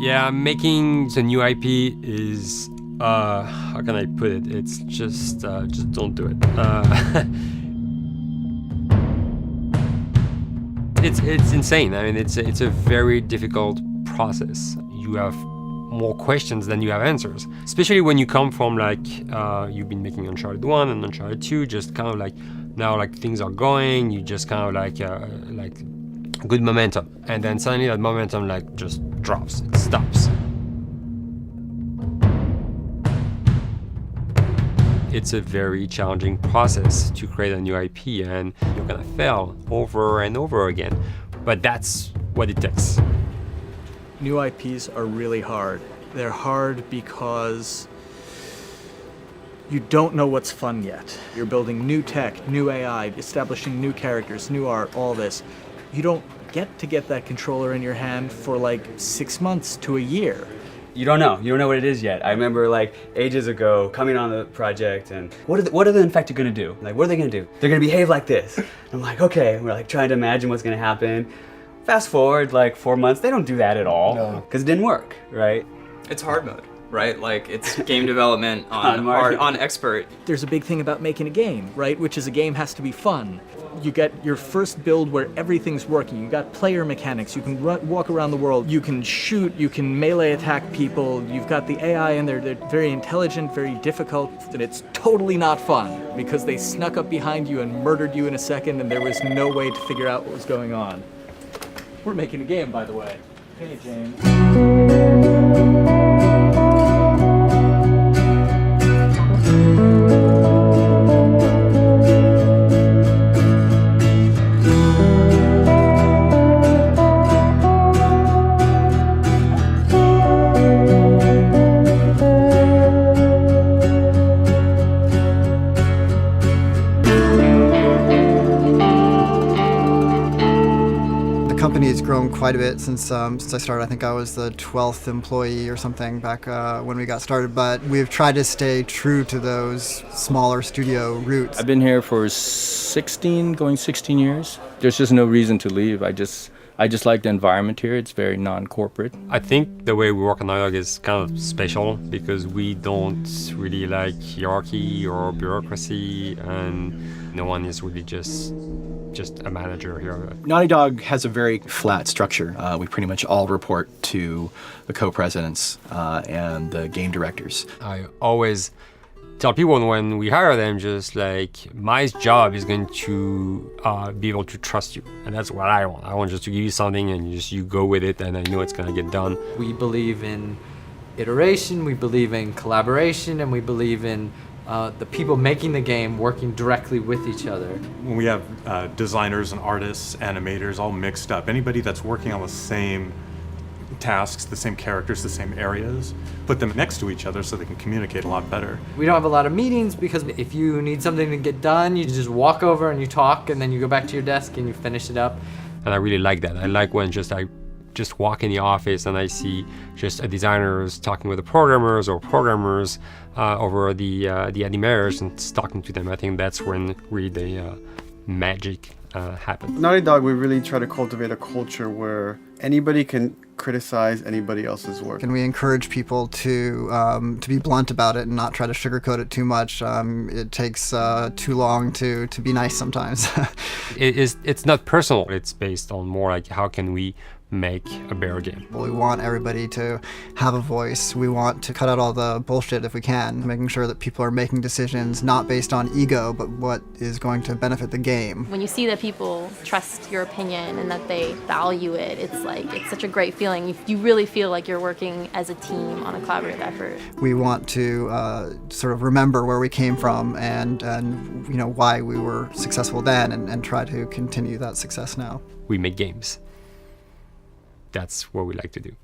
Yeah, making the new IP is, how can I put it? It's just don't do it. It's insane. I mean, it's a very difficult process. You have more questions than you have answers, especially when you come from like, you've been making Uncharted 1 and Uncharted 2, just kind of like, now like things are going, you just kind of like good momentum, and then suddenly that momentum like just drops, it stops. It's a very challenging process to create a new IP, and you're gonna fail over and over again, but that's what it takes. New IPs are really hard. They're hard because you don't know what's fun yet. You're building new tech, new AI, establishing new characters, new art, all this. You don't get that controller in your hand for like 6 months to a year. You don't know what it is yet. I remember like ages ago coming on the project and what are the infected gonna do? Like, what are they gonna do? They're gonna behave like this. I'm like, okay, we're like trying to imagine what's gonna happen. Fast forward like 4 months, they don't do that at all because it didn't work, right? It's hard mode, right? Like it's game development on expert. There's a big thing about making a game, right? Which is a game has to be fun. You get your first build where everything's working. You got player mechanics. You can walk around the world. You can shoot. You can melee attack people. You've got the AI in there. They're very intelligent, very difficult, and it's totally not fun because they snuck up behind you and murdered you in a second, and there was no way to figure out what was going on. We're making a game, by the way. Hey, James. The company has grown quite a bit since I started. I think I was the 12th employee or something back when we got started, but we've tried to stay true to those smaller studio roots. I've been here for 16 years. There's just no reason to leave. I just like the environment here. It's very non-corporate. I think the way we work on Naughty Dog is kind of special because we don't really like hierarchy or bureaucracy, and no one is really just a manager here. Naughty Dog has a very flat structure. We pretty much all report to the co-presidents and the game directors. I always tell people when we hire them, just like, my job is going to be able to trust you, and that's what I want. I want just to give you something and you go with it, and I know it's going to get done. We believe in iteration, we believe in collaboration, and we believe in the people making the game working directly with each other. When we have designers and artists, animators all mixed up, anybody that's working on the same tasks, the same characters, the same areas, put them next to each other so they can communicate a lot better. We don't have a lot of meetings because if you need something to get done, you just walk over and you talk, and then you go back to your desk and you finish it up. And I really like that. I like when I just walk in the office and I see just designers talking with the programmers or programmers over the animators and talking to them. I think that's when really the magic happens. Naughty Dog, we really try to cultivate a culture where anybody can criticize anybody else's work. And we encourage people to be blunt about it and not try to sugarcoat it too much. It takes too long to be nice sometimes. It's not personal. It's based on more like, how can we make a better game? We want everybody to have a voice. We want to cut out all the bullshit if we can, making sure that people are making decisions not based on ego, but what is going to benefit the game. When you see that people trust your opinion and that they value it, it's such a great feeling. You really feel like you're working as a team on a collaborative effort. We want to sort of remember where we came from and you know, why we were successful then, and try to continue that success now. We make games. That's what we like to do.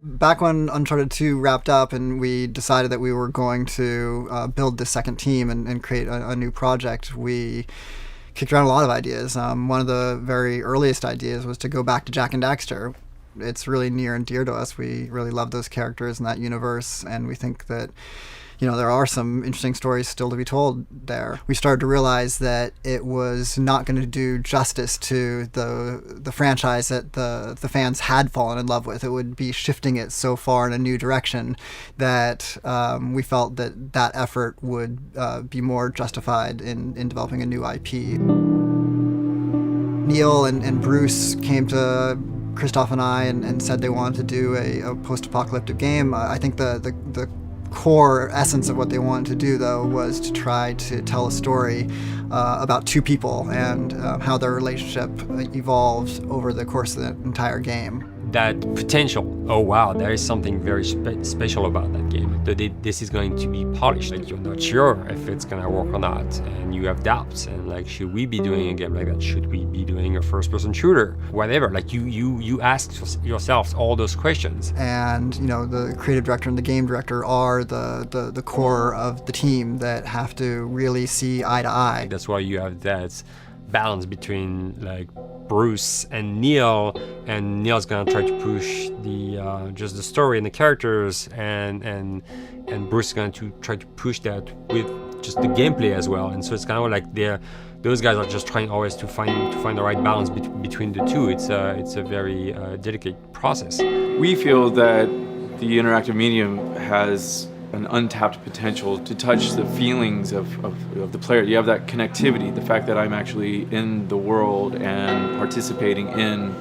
Back when Uncharted 2 wrapped up and we decided that we were going to build the second team and create a new project, we kicked around a lot of ideas. One of the very earliest ideas was to go back to Jak and Daxter. It's really near and dear to us. We really love those characters in that universe, and we think that there are some interesting stories still to be told there. We started to realize that it was not going to do justice to the franchise that the fans had fallen in love with. It would be shifting it so far in a new direction that we felt that effort would be more justified in developing a new IP. Neil and Bruce came to Christoph and I and said they wanted to do a post-apocalyptic game. I think the core essence of what they wanted to do, though, was to try to tell a story about two people and how their relationship evolved over the course of the entire game. That potential, oh wow, there is something very special about that game. This is going to be polished. Like, you're not sure if it's gonna work or not, and you have doubts. And like, should we be doing a game like that? Should we be doing a first-person shooter? Whatever. Like, you ask yourselves all those questions. And the creative director and the game director are the core of the team that have to really see eye to eye. That's why you have that balance between like Bruce and Neil, and Neil's gonna try to push the just the story and the characters, and Bruce is going to try to push that with just the gameplay as well. And so it's kind of like those guys are just trying always to find the right balance between the two. It's a very delicate process. We feel that the interactive medium has an untapped potential to touch the feelings of the player. You have that connectivity, the fact that I'm actually in the world and participating in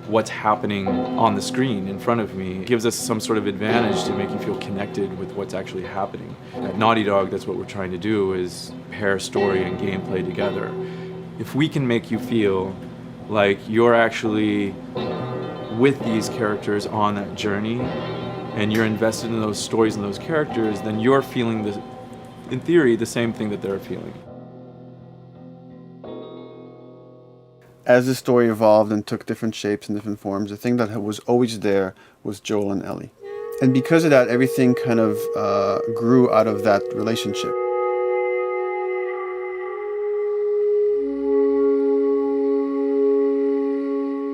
what's happening on the screen in front of me. It gives us some sort of advantage to make you feel connected with what's actually happening. At Naughty Dog, that's what we're trying to do, is pair story and gameplay together. If we can make you feel like you're actually with these characters on that journey, and you're invested in those stories and those characters, then you're feeling, in theory, the same thing that they're feeling. As the story evolved and took different shapes and different forms, the thing that was always there was Joel and Ellie. And because of that, everything kind of grew out of that relationship.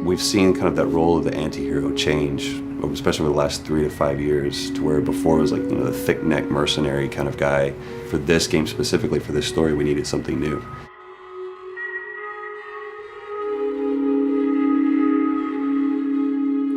We've seen kind of that role of the anti-hero change, especially over the last 3 to 5 years, to where before it was like, the thick-necked mercenary kind of guy. For this game specifically, for this story, we needed something new.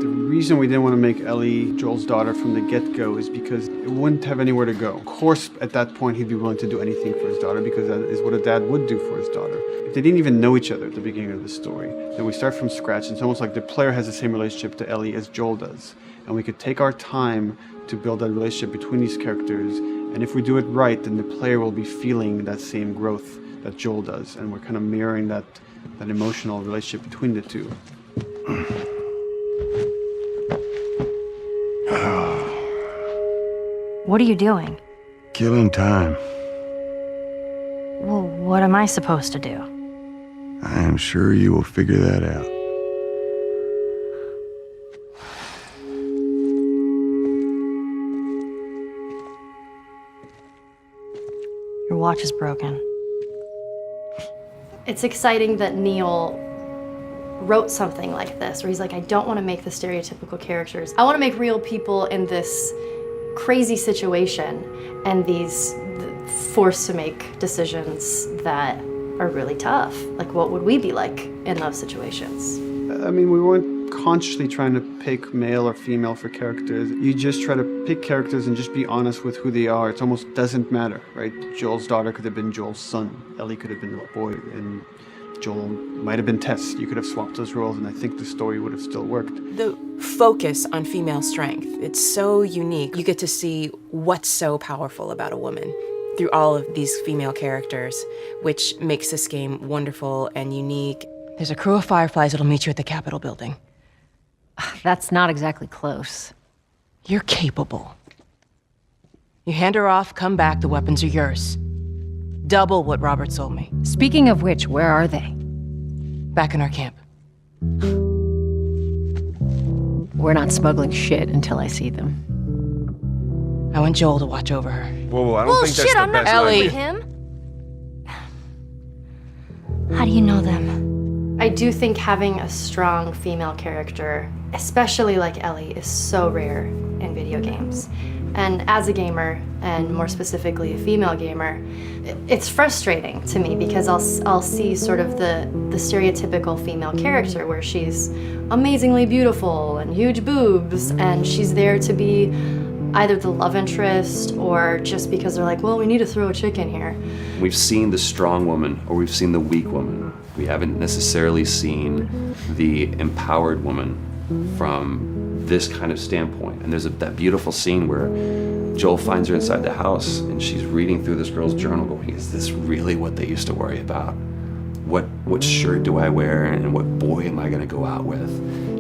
The reason we didn't want to make Ellie Joel's daughter from the get-go is because it wouldn't have anywhere to go. Of course, at that point, he'd be willing to do anything for his daughter, because that is what a dad would do for his daughter. If they didn't even know each other at the beginning of the story, then we start from scratch. It's almost like the player has the same relationship to Ellie as Joel does. And we could take our time to build that relationship between these characters. And if we do it right, then the player will be feeling that same growth that Joel does. And we're kind of mirroring that emotional relationship between the two. What are you doing? Killing time. Well, what am I supposed to do? I am sure you will figure that out. Your watch is broken. It's exciting that Neil wrote something like this, where he's like, I don't want to make the stereotypical characters. I want to make real people in this crazy situation, and these forced to make decisions that are really tough. Like, what would we be like in those situations? I mean, we weren't consciously trying to pick male or female for characters. You just try to pick characters and just be honest with who they are. It almost doesn't matter, right? Joel's daughter could have been Joel's son. Ellie could have been a boy, and Joel might have been Tess. You could have swapped those roles, and I think the story would have still worked. The focus on female strength, it's so unique. You get to see what's so powerful about a woman through all of these female characters, which makes this game wonderful and unique. There's a crew of Fireflies that'll meet you at the Capitol building. That's not exactly close. You're capable. You hand her off, come back, the weapons are yours. Double what Robert sold me. Speaking of which, where are they? Back in our camp. We're not smuggling shit until I see them. I want Joel to watch over her. Whoa, I don't think that's the I'm not best Ellie. with him. How do you know them? I do think having a strong female character, especially like Ellie, is so rare in video games. And as a gamer, and more specifically a female gamer, it's frustrating to me because I'll see sort of the stereotypical female character where she's amazingly beautiful and huge boobs, and she's there to be either the love interest or just because they're like, well, we need to throw a chick in here. We've seen the strong woman or we've seen the weak woman. We haven't necessarily seen the empowered woman from this kind of standpoint. And there's that beautiful scene where Joel finds her inside the house and she's reading through this girl's journal going, is this really what they used to worry about? What shirt do I wear and what boy am I gonna go out with?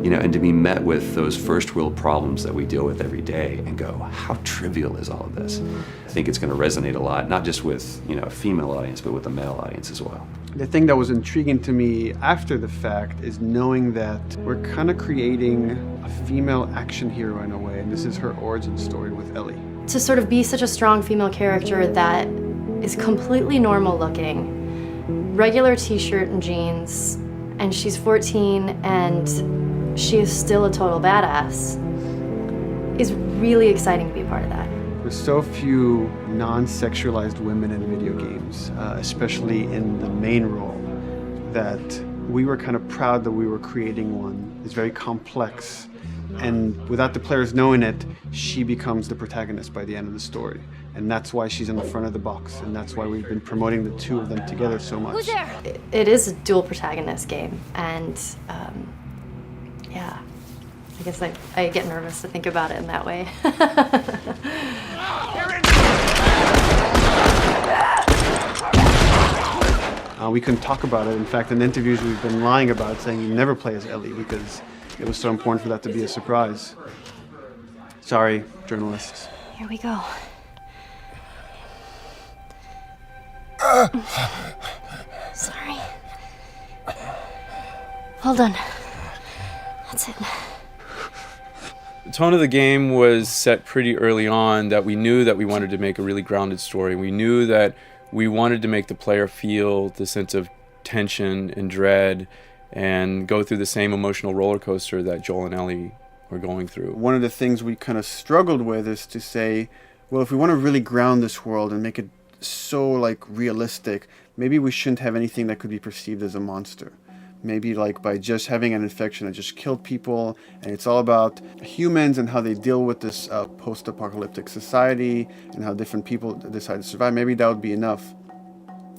You know, and to be met with those first world problems that we deal with every day and go, how trivial is all of this? I think it's gonna resonate a lot, not just with, you know, a female audience, but with a male audience as well. The thing that was intriguing to me after the fact is knowing that we're kind of creating a female action hero in a way, and this is her origin story with Ellie. To sort of be such a strong female character that is completely normal looking, regular t-shirt and jeans, and she's 14 and she is still a total badass, is really exciting to be a part of that. There's so few non-sexualized women in video games, especially in the main role, that we were kind of proud that we were creating one. It's very complex, and without the players knowing it, she becomes the protagonist by the end of the story. And that's why she's in the front of the box, and that's why we've been promoting the two of them together so much. Who's there? It is a dual protagonist game, and yeah, I guess I get nervous to think about it in that way. We couldn't talk about it. In fact, in interviews we've been lying about it, saying you never play as Ellie because it was so important for that to be a surprise. Sorry, journalists. Here we go. Sorry. Well done. That's it. The tone of the game was set pretty early on that we knew that we wanted to make a really grounded story. We knew that we wanted to make the player feel the sense of tension and dread and go through the same emotional roller coaster that Joel and Ellie were going through. One of the things we kind of struggled with is to say, well, if we want to really ground this world and make it so like realistic, maybe we shouldn't have anything that could be perceived as a monster. Maybe like by just having an infection that just killed people, and it's all about humans and how they deal with this post-apocalyptic society and how different people decide to survive. Maybe that would be enough.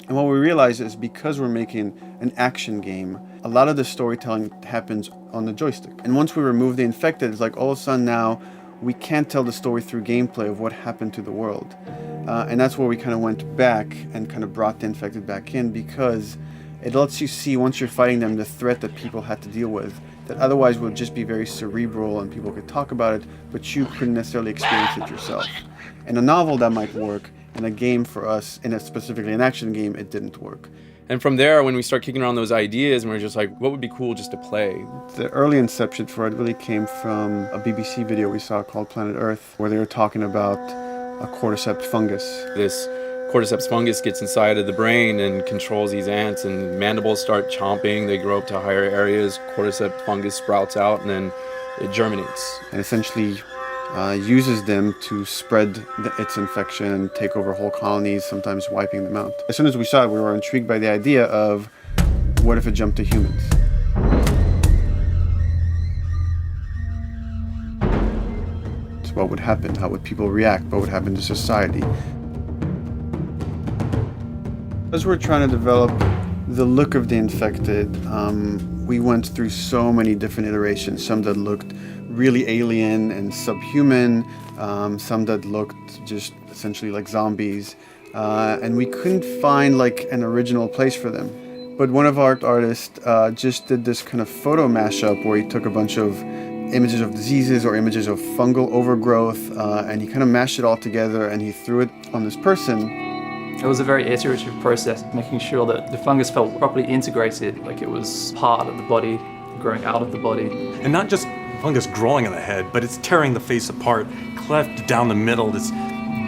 And what we realize is because we're making an action game, a lot of the storytelling happens on the joystick. And once we remove the infected, it's like all of a sudden now we can't tell the story through gameplay of what happened to the world. And that's where we kind of went back and kind of brought the infected back in, because it lets you see, once you're fighting them, the threat that people had to deal with, that otherwise would just be very cerebral and people could talk about it, but you couldn't necessarily experience it yourself. In a novel, that might work. In a game for us, specifically an action game, it didn't work. And from there, when we start kicking around those ideas, and we're just like, what would be cool just to play? The early inception for it really came from a BBC video we saw called Planet Earth, where they were talking about a cordyceps fungus. This cordyceps fungus gets inside of the brain and controls these ants, and mandibles start chomping, they grow up to higher areas, cordyceps fungus sprouts out, and then it germinates. And essentially uses them to spread its infection and take over whole colonies, sometimes wiping them out. As soon as we saw it, we were intrigued by the idea of, what if it jumped to humans? So what would happen? How would people react? What would happen to society? As we're trying to develop the look of the infected, we went through so many different iterations, some that looked really alien and subhuman, some that looked just essentially like zombies, and we couldn't find like an original place for them. But one of our artists just did this kind of photo mashup where he took a bunch of images of diseases or images of fungal overgrowth, and he kind of mashed it all together and he threw it on this person. It was a very iterative process, making sure that the fungus felt properly integrated, like it was part of the body, growing out of the body. And not just fungus growing on the head, but it's tearing the face apart, cleft down the middle, this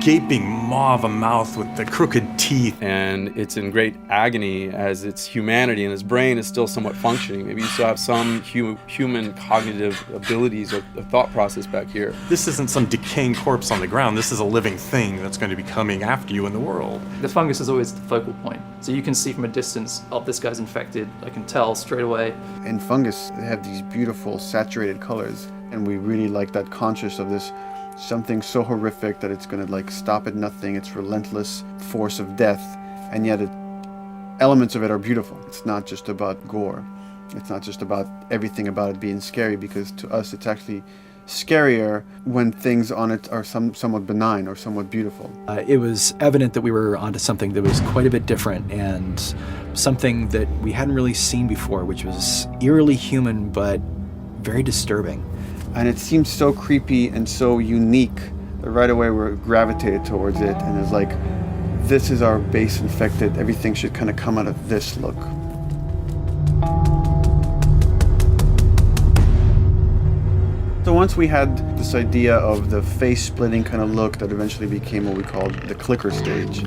gaping maw of a mouth with the crooked teeth. And it's in great agony as its humanity and its brain is still somewhat functioning. Maybe you still have some human cognitive abilities or thought process back here. This isn't some decaying corpse on the ground. This is a living thing that's going to be coming after you in the world. The fungus is always the focal point. So you can see from a distance, oh, this guy's infected. I can tell straight away. In fungus, they have these beautiful saturated colors, and we really like that conscious of this something so horrific that it's going to like stop at nothing. It's relentless force of death, and yet elements of it are beautiful. It's not just about gore. It's not just about everything about it being scary, because to us it's actually scarier when things on it are somewhat benign or somewhat beautiful. It was evident that we were onto something that was quite a bit different and something that we hadn't really seen before, which was eerily human but very disturbing. And it seemed so creepy and so unique that right away we gravitated towards it, and it's like, this is our base infected. Everything should kind of come out of this look. So once we had this idea of the face-splitting kind of look that eventually became what we called the clicker stage.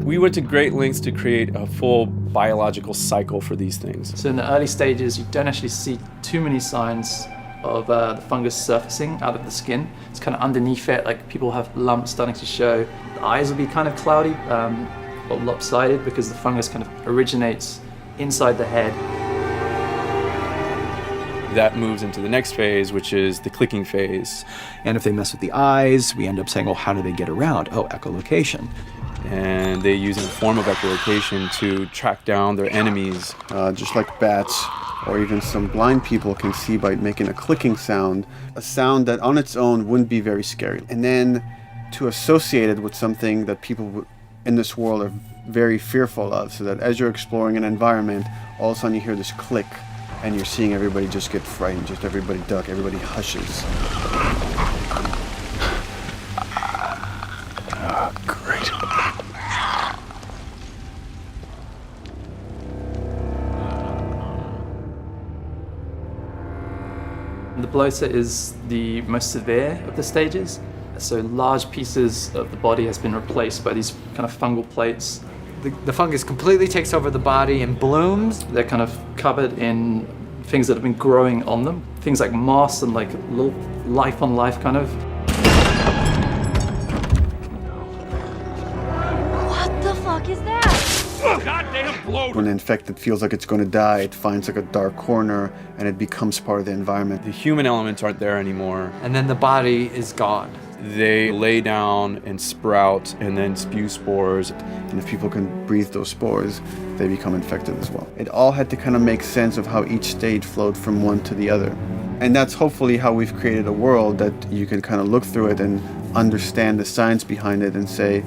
We went to great lengths to create a full biological cycle for these things. So in the early stages, you don't actually see too many signs of the fungus surfacing out of the skin. It's kind of underneath it, like people have lumps starting to show. The eyes will be kind of cloudy or lopsided because the fungus kind of originates inside the head. That moves into the next phase, which is the clicking phase. And if they mess with the eyes, we end up saying, well, how do they get around? Oh, echolocation. And they use a form of echolocation to track down their enemies. Just like bats, or even some blind people can see by making a clicking sound, a sound that on its own wouldn't be very scary. And then to associate it with something that people in this world are very fearful of, so that as you're exploring an environment, all of a sudden you hear this click, and you're seeing everybody just get frightened, just everybody duck, everybody hushes. Great. The bloater is the most severe of the stages. So large pieces of the body has been replaced by these kind of fungal plates. The fungus completely takes over the body and blooms. They're kind of covered in things that have been growing on them. Things like moss and like little life on life kind of. What the fuck is that? Goddamn bloat! When an infected feels like it's going to die, it finds like a dark corner and it becomes part of the environment. The human elements aren't there anymore. And then the body is gone. They lay down and sprout and then spew spores. And if people can breathe those spores, they become infected as well. It all had to kind of make sense of how each stage flowed from one to the other. And that's hopefully how we've created a world that you can kind of look through it and understand the science behind it and say,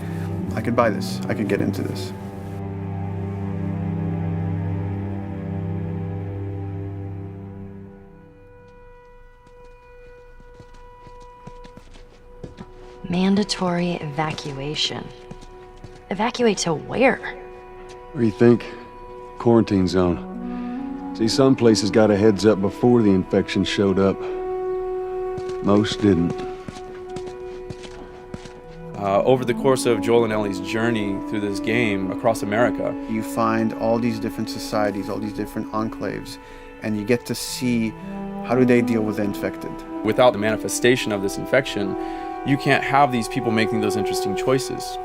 I could buy this, I could get into this. Mandatory evacuation. Evacuate to where? What do you think? Quarantine zone. See, some places got a heads up before the infection showed up. Most didn't. Over the course of Joel and Ellie's journey through this game across America, you find all these different societies, all these different enclaves, and you get to see how do they deal with the infected. Without the manifestation of this infection, you can't have these people making those interesting choices.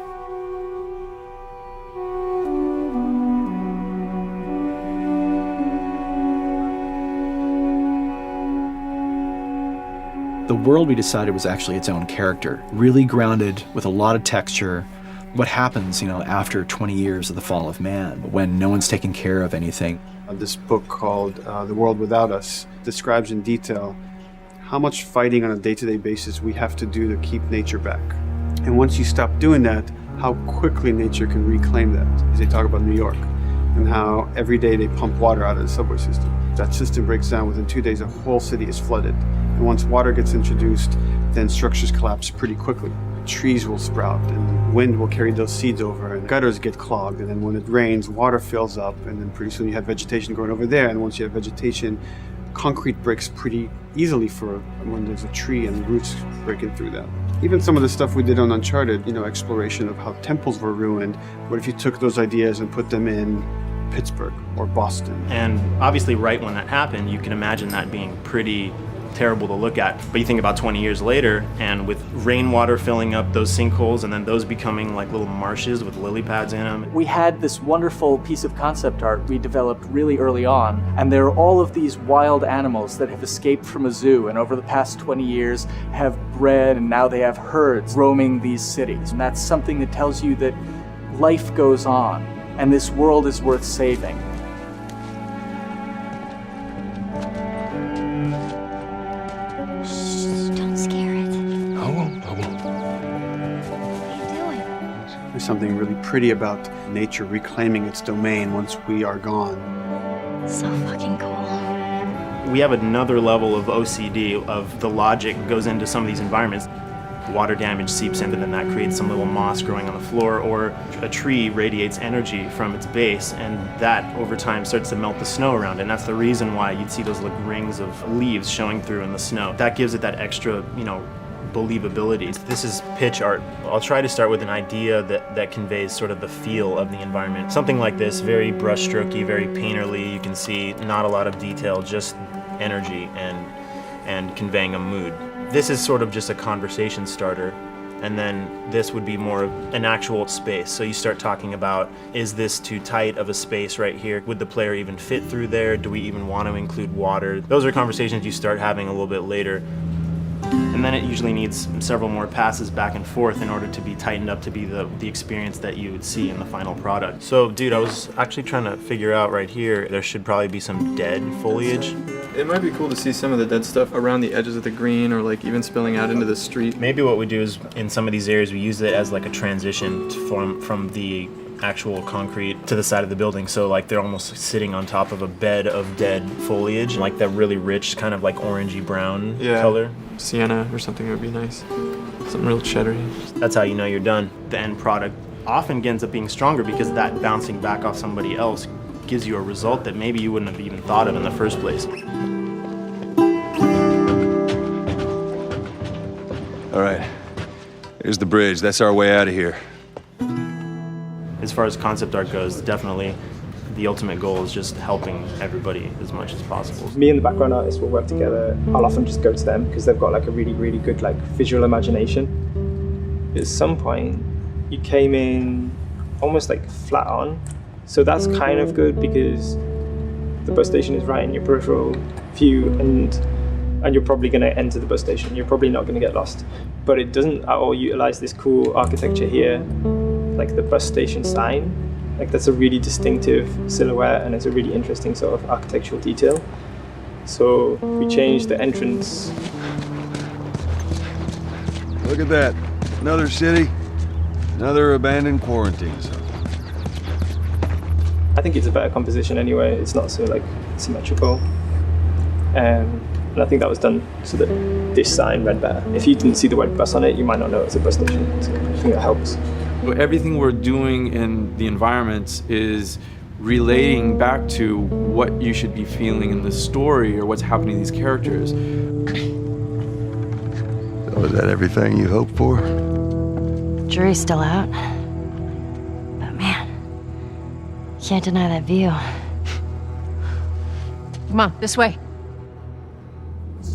The world we decided was actually its own character, really grounded with a lot of texture. What happens, after 20 years of the fall of man, when no one's taking care of anything. This book called The World Without Us describes in detail how much fighting on a day-to-day basis we have to do to keep nature back. And once you stop doing that, how quickly nature can reclaim that. As they talk about New York, and how every day they pump water out of the subway system. That system breaks down. Within 2 days, a whole city is flooded. And once water gets introduced, then structures collapse pretty quickly. Trees will sprout, and wind will carry those seeds over, and gutters get clogged. And then when it rains, water fills up, and then pretty soon you have vegetation growing over there. And once you have vegetation, concrete breaks pretty easily for when there's a tree and roots breaking through that. Even some of the stuff we did on Uncharted, exploration of how temples were ruined. What if you took those ideas and put them in Pittsburgh or Boston? And obviously right when that happened, you can imagine that being pretty terrible to look at. But you think about 20 years later, and with rainwater filling up those sinkholes and then those becoming like little marshes with lily pads in them. We had this wonderful piece of concept art we developed really early on, and there are all of these wild animals that have escaped from a zoo and over the past 20 years have bred, and now they have herds roaming these cities. And that's something that tells you that life goes on and this world is worth saving. There's something really pretty about nature reclaiming its domain once we are gone. So fucking cool. We have another level of OCD of the logic goes into some of these environments. Water damage seeps in, and then that creates some little moss growing on the floor, or a tree radiates energy from its base, and that over time starts to melt the snow around it. And that's the reason why you'd see those like rings of leaves showing through in the snow. That gives it that extra, believability. This is pitch art. I'll try to start with an idea that conveys sort of the feel of the environment. Something like this, very brushstrokey, very painterly. You can see not a lot of detail, just energy and conveying a mood. This is sort of just a conversation starter, and then this would be more of an actual space. So you start talking about, is this too tight of a space right here? Would the player even fit through there? Do we even want to include water? Those are conversations you start having a little bit later. And then it usually needs several more passes back and forth in order to be tightened up to be the experience that you would see in the final product. So, dude, I was actually trying to figure out right here, there should probably be some dead foliage. It might be cool to see some of the dead stuff around the edges of the green, or like even spilling out into the street. Maybe what we do is, in some of these areas, we use it as like a transition from the actual concrete to the side of the building. So like they're almost sitting on top of a bed of dead foliage, like that really rich kind of like orangey brown color. Sienna or something would be nice. Something real cheddary. That's how you know you're done. The end product often ends up being stronger because that bouncing back off somebody else gives you a result that maybe you wouldn't have even thought of in the first place. All right, here's the bridge. That's our way out of here. As far as concept art goes, definitely the ultimate goal is just helping everybody as much as possible. Me and the background artist will work together. I'll often just go to them because they've got like a really, really good like visual imagination. At some point, you came in almost like flat on. So that's kind of good because the bus station is right in your peripheral view, and you're probably going to enter the bus station. You're probably not going to get lost. But it doesn't at all utilize this cool architecture here, like the bus station sign. Like that's a really distinctive silhouette, and it's a really interesting sort of architectural detail. So we changed the entrance. Look at that. Another city, another abandoned quarantine zone. I think it's a better composition anyway. It's not so like symmetrical. And I think that was done so that this sign read better. If you didn't see the word bus on it, you might not know it's a bus station. So I think that helps. Everything we're doing in the environments is relating back to what you should be feeling in the story or what's happening to these characters. So is that everything you hoped for? Jury's still out. But man, can't deny that view. Come on, this way.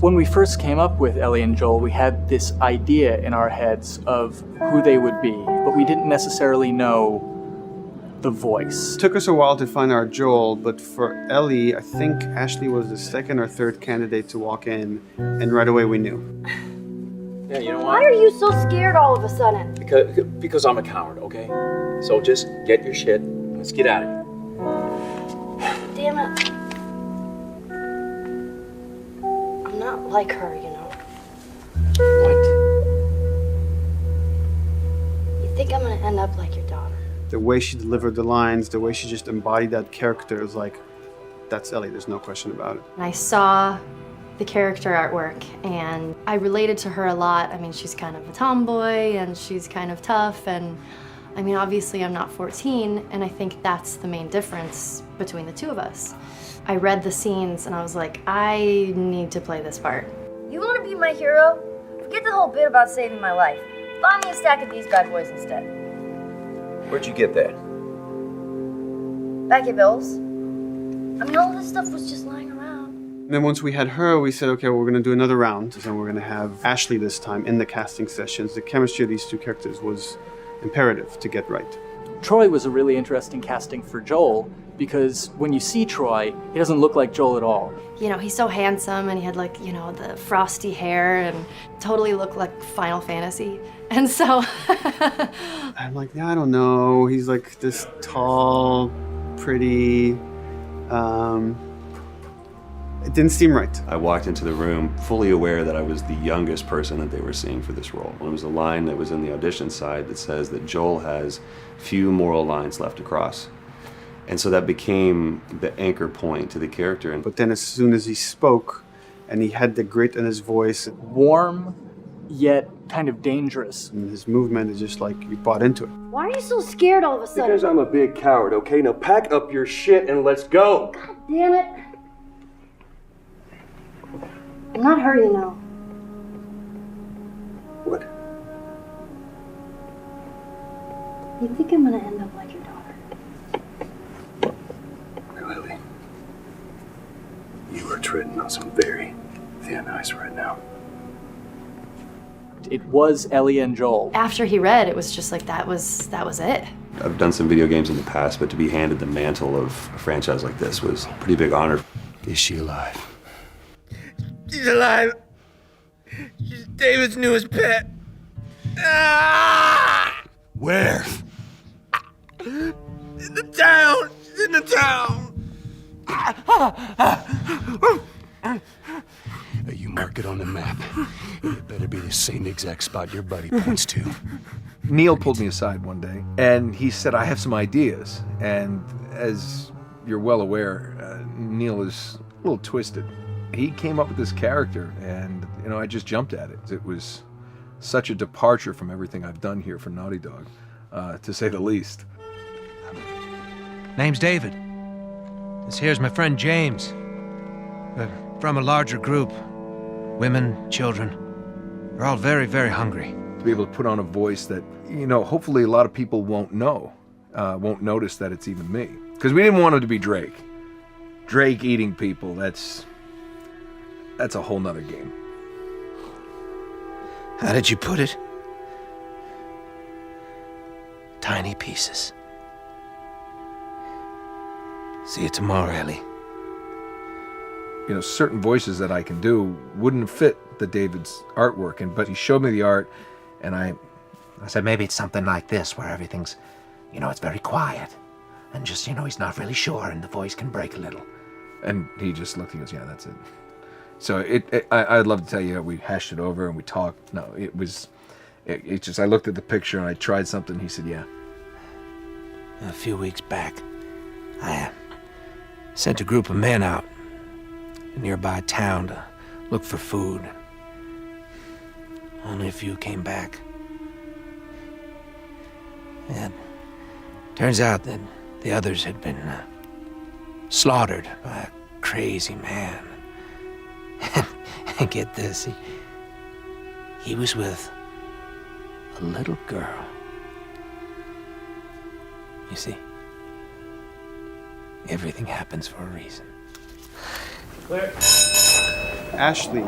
When we first came up with Ellie and Joel, we had this idea in our heads of who they would be, but we didn't necessarily know the voice. It took us a while to find our Joel, but for Ellie, I think Ashley was the second or third candidate to walk in, and right away we knew. Yeah, you know Why what? are you so scared all of a sudden? Because I'm a coward, okay? So just get your shit, and let's get out of here. Damn it. I'm not like her, you know. What? You think I'm gonna end up like your daughter? The way she delivered the lines, the way she just embodied that character, is like, that's Ellie, there's no question about it. And I saw the character artwork and I related to her a lot. I mean, she's kind of a tomboy and she's kind of tough, and I mean, obviously I'm not 14, and I think that's the main difference between the two of us. I read the scenes and I was like, I need to play this part. You want to be my hero? Forget the whole bit about saving my life. Buy me a stack of these bad boys instead. Where'd you get that? Back at Bill's. I mean, all this stuff was just lying around. And then once we had her, we said, okay, well, we're going to do another round. And we're going to have Ashley this time in the casting sessions. The chemistry of these two characters was imperative to get right. Troy was a really interesting casting for Joel because when you see Troy, he doesn't look like Joel at all. You know, he's so handsome and he had like, you know, the frosty hair and totally looked like Final Fantasy. And so I'm like, yeah, I don't know. He's like this tall, pretty. It didn't seem right. I walked into the room fully aware that I was the youngest person that they were seeing for this role. There was a line that was in the audition side that says that Joel has few moral lines left to cross. And so that became the anchor point to the character. But then as soon as he spoke and he had the grit in his voice, warm yet kind of dangerous. And his movement is just like you bought into it. Why are you so scared all of a sudden? Because I'm a big coward, okay? Now pack up your shit and let's go. God damn it. I'm not her, you know. What? You think I'm gonna end up like your daughter? Lily, you are treading on some very thin ice right now. It was Ellie and Joel. after he read, it was just like that was it. I've done some video games in the past, but to be handed the mantle of a franchise like this was a pretty big honor. Is she alive? She's alive. She's David's newest pet. Ah! Where? In the town. She's in the town. You mark it on the map. It better be the same exact spot your buddy points to. Neil pulled me aside one day, and he said, I have some ideas. And as you're well aware, Neil is a little twisted. He came up with this character, and I just jumped at it. It was such a departure from everything I've done here for Naughty Dog, to say the least. Name's David. This here's my friend James. We're from a larger group. Women, children. They're all very, very hungry. To be able to put on a voice that, hopefully a lot of people won't know, won't notice that it's even me. Because we didn't want it to be Drake. Drake eating people, that's a whole nother game. How did you put it? Tiny pieces. See you tomorrow, Ellie. Certain voices that I can do wouldn't fit the David's artwork, but he showed me the art, and I said maybe it's something like this, where everything's, it's very quiet. And just, he's not really sure, and the voice can break a little. And he just looked and goes, yeah, that's it. So I'd love to tell you we hashed it over and we talked. No, it just, I looked at the picture and I tried something. He said, yeah. A few weeks back, I sent a group of men out a nearby town to look for food. Only a few came back. And turns out that the others had been slaughtered by a crazy man. And get this, he was with a little girl. You see, everything happens for a reason. Ashley,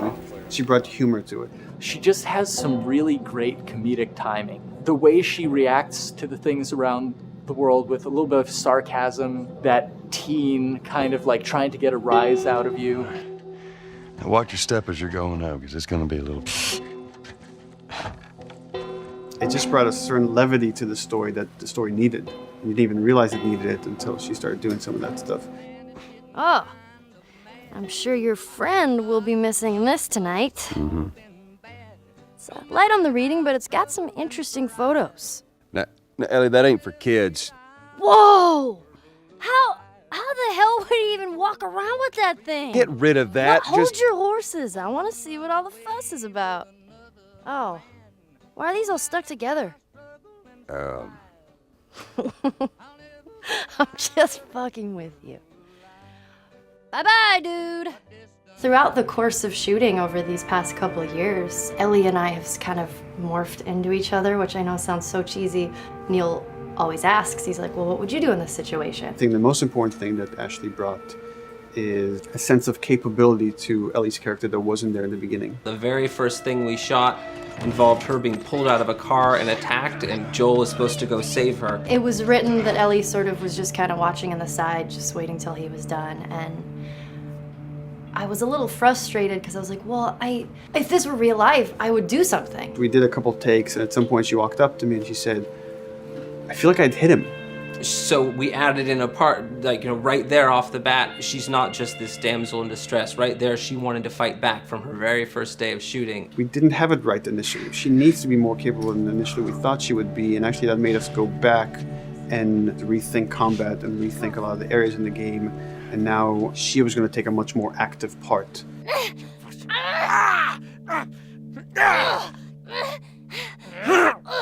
she brought humor to it. She just has some really great comedic timing. The way she reacts to the things around the world with a little bit of sarcasm, that teen kind of like trying to get a rise out of you. Now watch your step as you're going out, because it's going to be a little... It just brought a certain levity to the story that the story needed. You didn't even realize it needed it until she started doing some of that stuff. Oh, I'm sure your friend will be missing this tonight. Mm-hmm. It's light on the reading, but it's got some interesting photos. Now, Ellie, that ain't for kids. Whoa! How the hell would he even walk around with that thing? Get rid of that. Well, hold your horses. I want to see what all the fuss is about. Oh, why are these all stuck together? I'm just fucking with you. Bye-bye, dude. Throughout the course of shooting over these past couple of years, Ellie and I have kind of morphed into each other, which I know sounds so cheesy. Neil always asks, he's like, well, what would you do in this situation? I think the most important thing that Ashley brought is a sense of capability to Ellie's character that wasn't there in the beginning. The very first thing we shot involved her being pulled out of a car and attacked, and Joel was supposed to go save her. It was written that Ellie sort of was just kind of watching on the side, just waiting till he was done, and I was a little frustrated because I was like, well, if this were real life, I would do something. We did a couple takes, and at some point she walked up to me and she said, I feel like I'd hit him. So we added in a part, like, right there off the bat, she's not just this damsel in distress. Right there, she wanted to fight back from her very first day of shooting. We didn't have it right initially. She needs to be more capable than initially we thought she would be, and actually that made us go back and rethink combat and rethink a lot of the areas in the game, and now she was going to take a much more active part.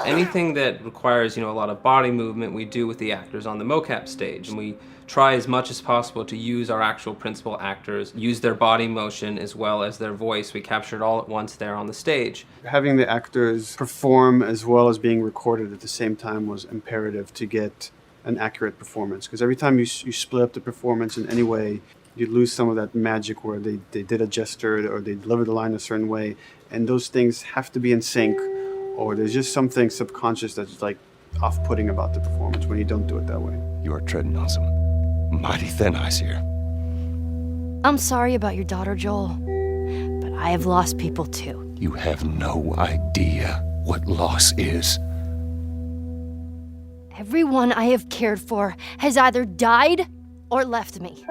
Anything that requires, a lot of body movement, we do with the actors on the mocap stage. And we try as much as possible to use our actual principal actors, use their body motion as well as their voice. We capture it all at once there on the stage. Having the actors perform as well as being recorded at the same time was imperative to get an accurate performance. Because every time you split up the performance in any way, you lose some of that magic where they did a gesture or they delivered the line a certain way. And those things have to be in sync, or there's just something subconscious that's like off-putting about the performance when you don't do it that way. You are treading on some mighty thin ice here. I'm sorry about your daughter, Joel, but I have lost people too. You have no idea what loss is. Everyone I have cared for has either died or left me.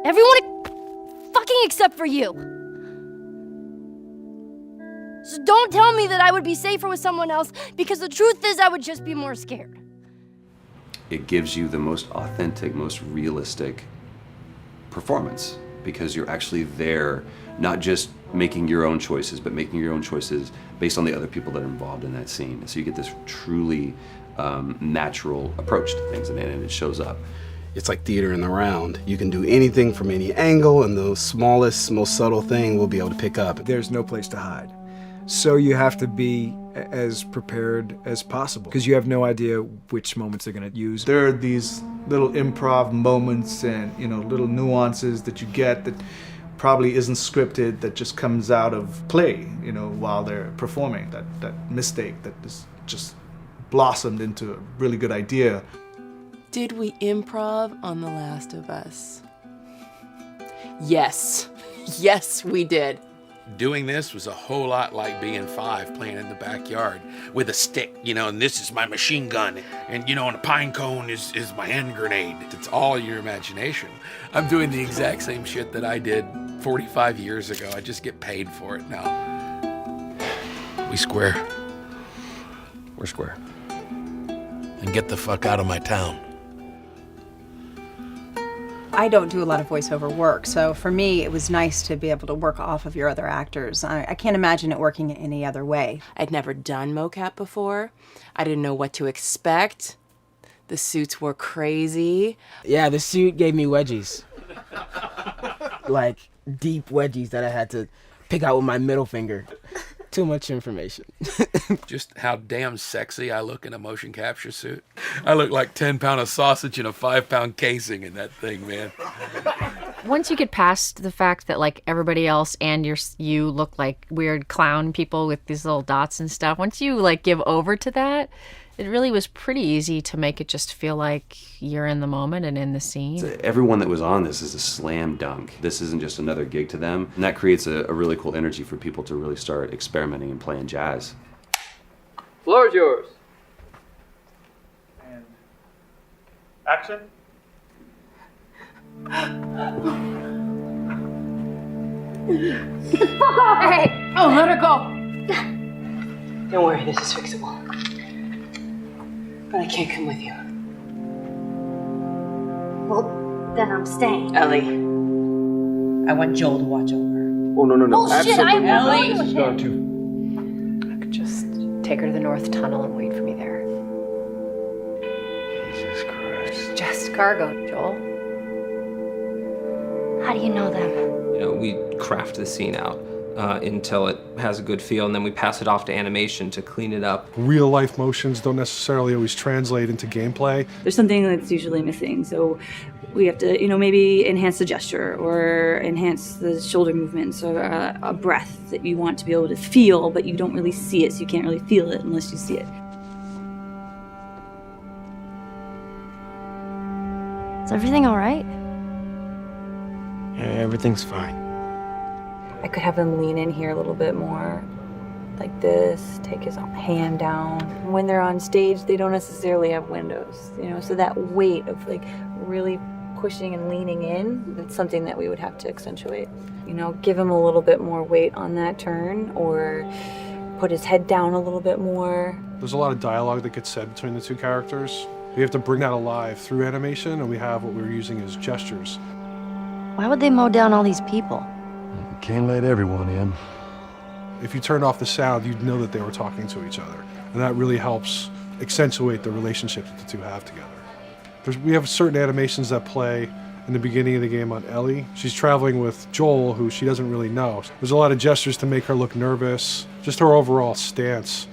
Everyone fucking except for you. So don't tell me that I would be safer with someone else, because the truth is I would just be more scared. It gives you the most authentic, most realistic performance, because you're actually there, not just making your own choices, but making your own choices based on the other people that are involved in that scene. So you get this truly natural approach to things, and it shows up. It's like theater in the round. You can do anything from any angle, and the smallest, most subtle thing we'll be able to pick up. There's no place to hide. So you have to be as prepared as possible, because you have no idea which moments they're going to use. There are these little improv moments and little nuances that you get that probably isn't scripted, that just comes out of play, while they're performing. That mistake that is just blossomed into a really good idea. Did we improv on The Last of Us? Yes. Yes, we did. Doing this was a whole lot like being 5 playing in the backyard with a stick, and this is my machine gun, and and a pine cone is my hand grenade. It's all your imagination. I'm doing the exact same shit that I did 45 years ago. I just get paid for it now. We square. We're square. And get the fuck out of my town. I don't do a lot of voiceover work, so for me it was nice to be able to work off of your other actors. I can't imagine it working any other way. I'd never done mocap before. I didn't know what to expect. The suits were crazy. Yeah, the suit gave me wedgies. Like deep wedgies that I had to pick out with my middle finger. Too much information. Just how damn sexy I look in a motion capture suit. I look like 10-pound of sausage in a 5-pound casing in that thing, man. Once you get past the fact that like everybody else and you look like weird clown people with these little dots and stuff, once you like give over to that, it really was pretty easy to make it just feel like you're in the moment and in the scene. Everyone that was on this is a slam dunk. This isn't just another gig to them. And that creates a really cool energy for people to really start experimenting and playing jazz. Floor is yours. And action. Get the fuck off of me! Oh, let her go. Don't worry, this is fixable. But I can't come with you. Well, then I'm staying. Ellie, I want Joel to watch over. Oh, no. Bullshit, I Ellie! with him. I could just take her to the North Tunnel and wait for me there. Jesus Christ. Just cargo, Joel. How do you know them? You know, we craft the scene out until it has a good feel, and then we pass it off to animation to clean it up. Real life motions don't necessarily always translate into gameplay. There's something that's usually missing, so we have to, you know, maybe enhance the gesture or enhance the shoulder movements or a breath that you want to be able to feel, but you don't really see it, so you can't really feel it unless you see it. Is everything all right? Yeah, everything's fine. I could have him lean in here a little bit more, like this, take his hand down. When they're on stage, they don't necessarily have windows, you know, so that weight of like really pushing and leaning in, it's something that we would have to accentuate. You know, give him a little bit more weight on that turn, or put his head down a little bit more. There's a lot of dialogue that gets said between the two characters. We have to bring that alive through animation, and we have what we're using as gestures. Why would they mow down all these people? Can't let everyone in. If you turned off the sound, you'd know that they were talking to each other. And that really helps accentuate the relationship that the two have together. We have certain animations that play in the beginning of the game on Ellie. She's traveling with Joel, who she doesn't really know. There's a lot of gestures to make her look nervous, just her overall stance.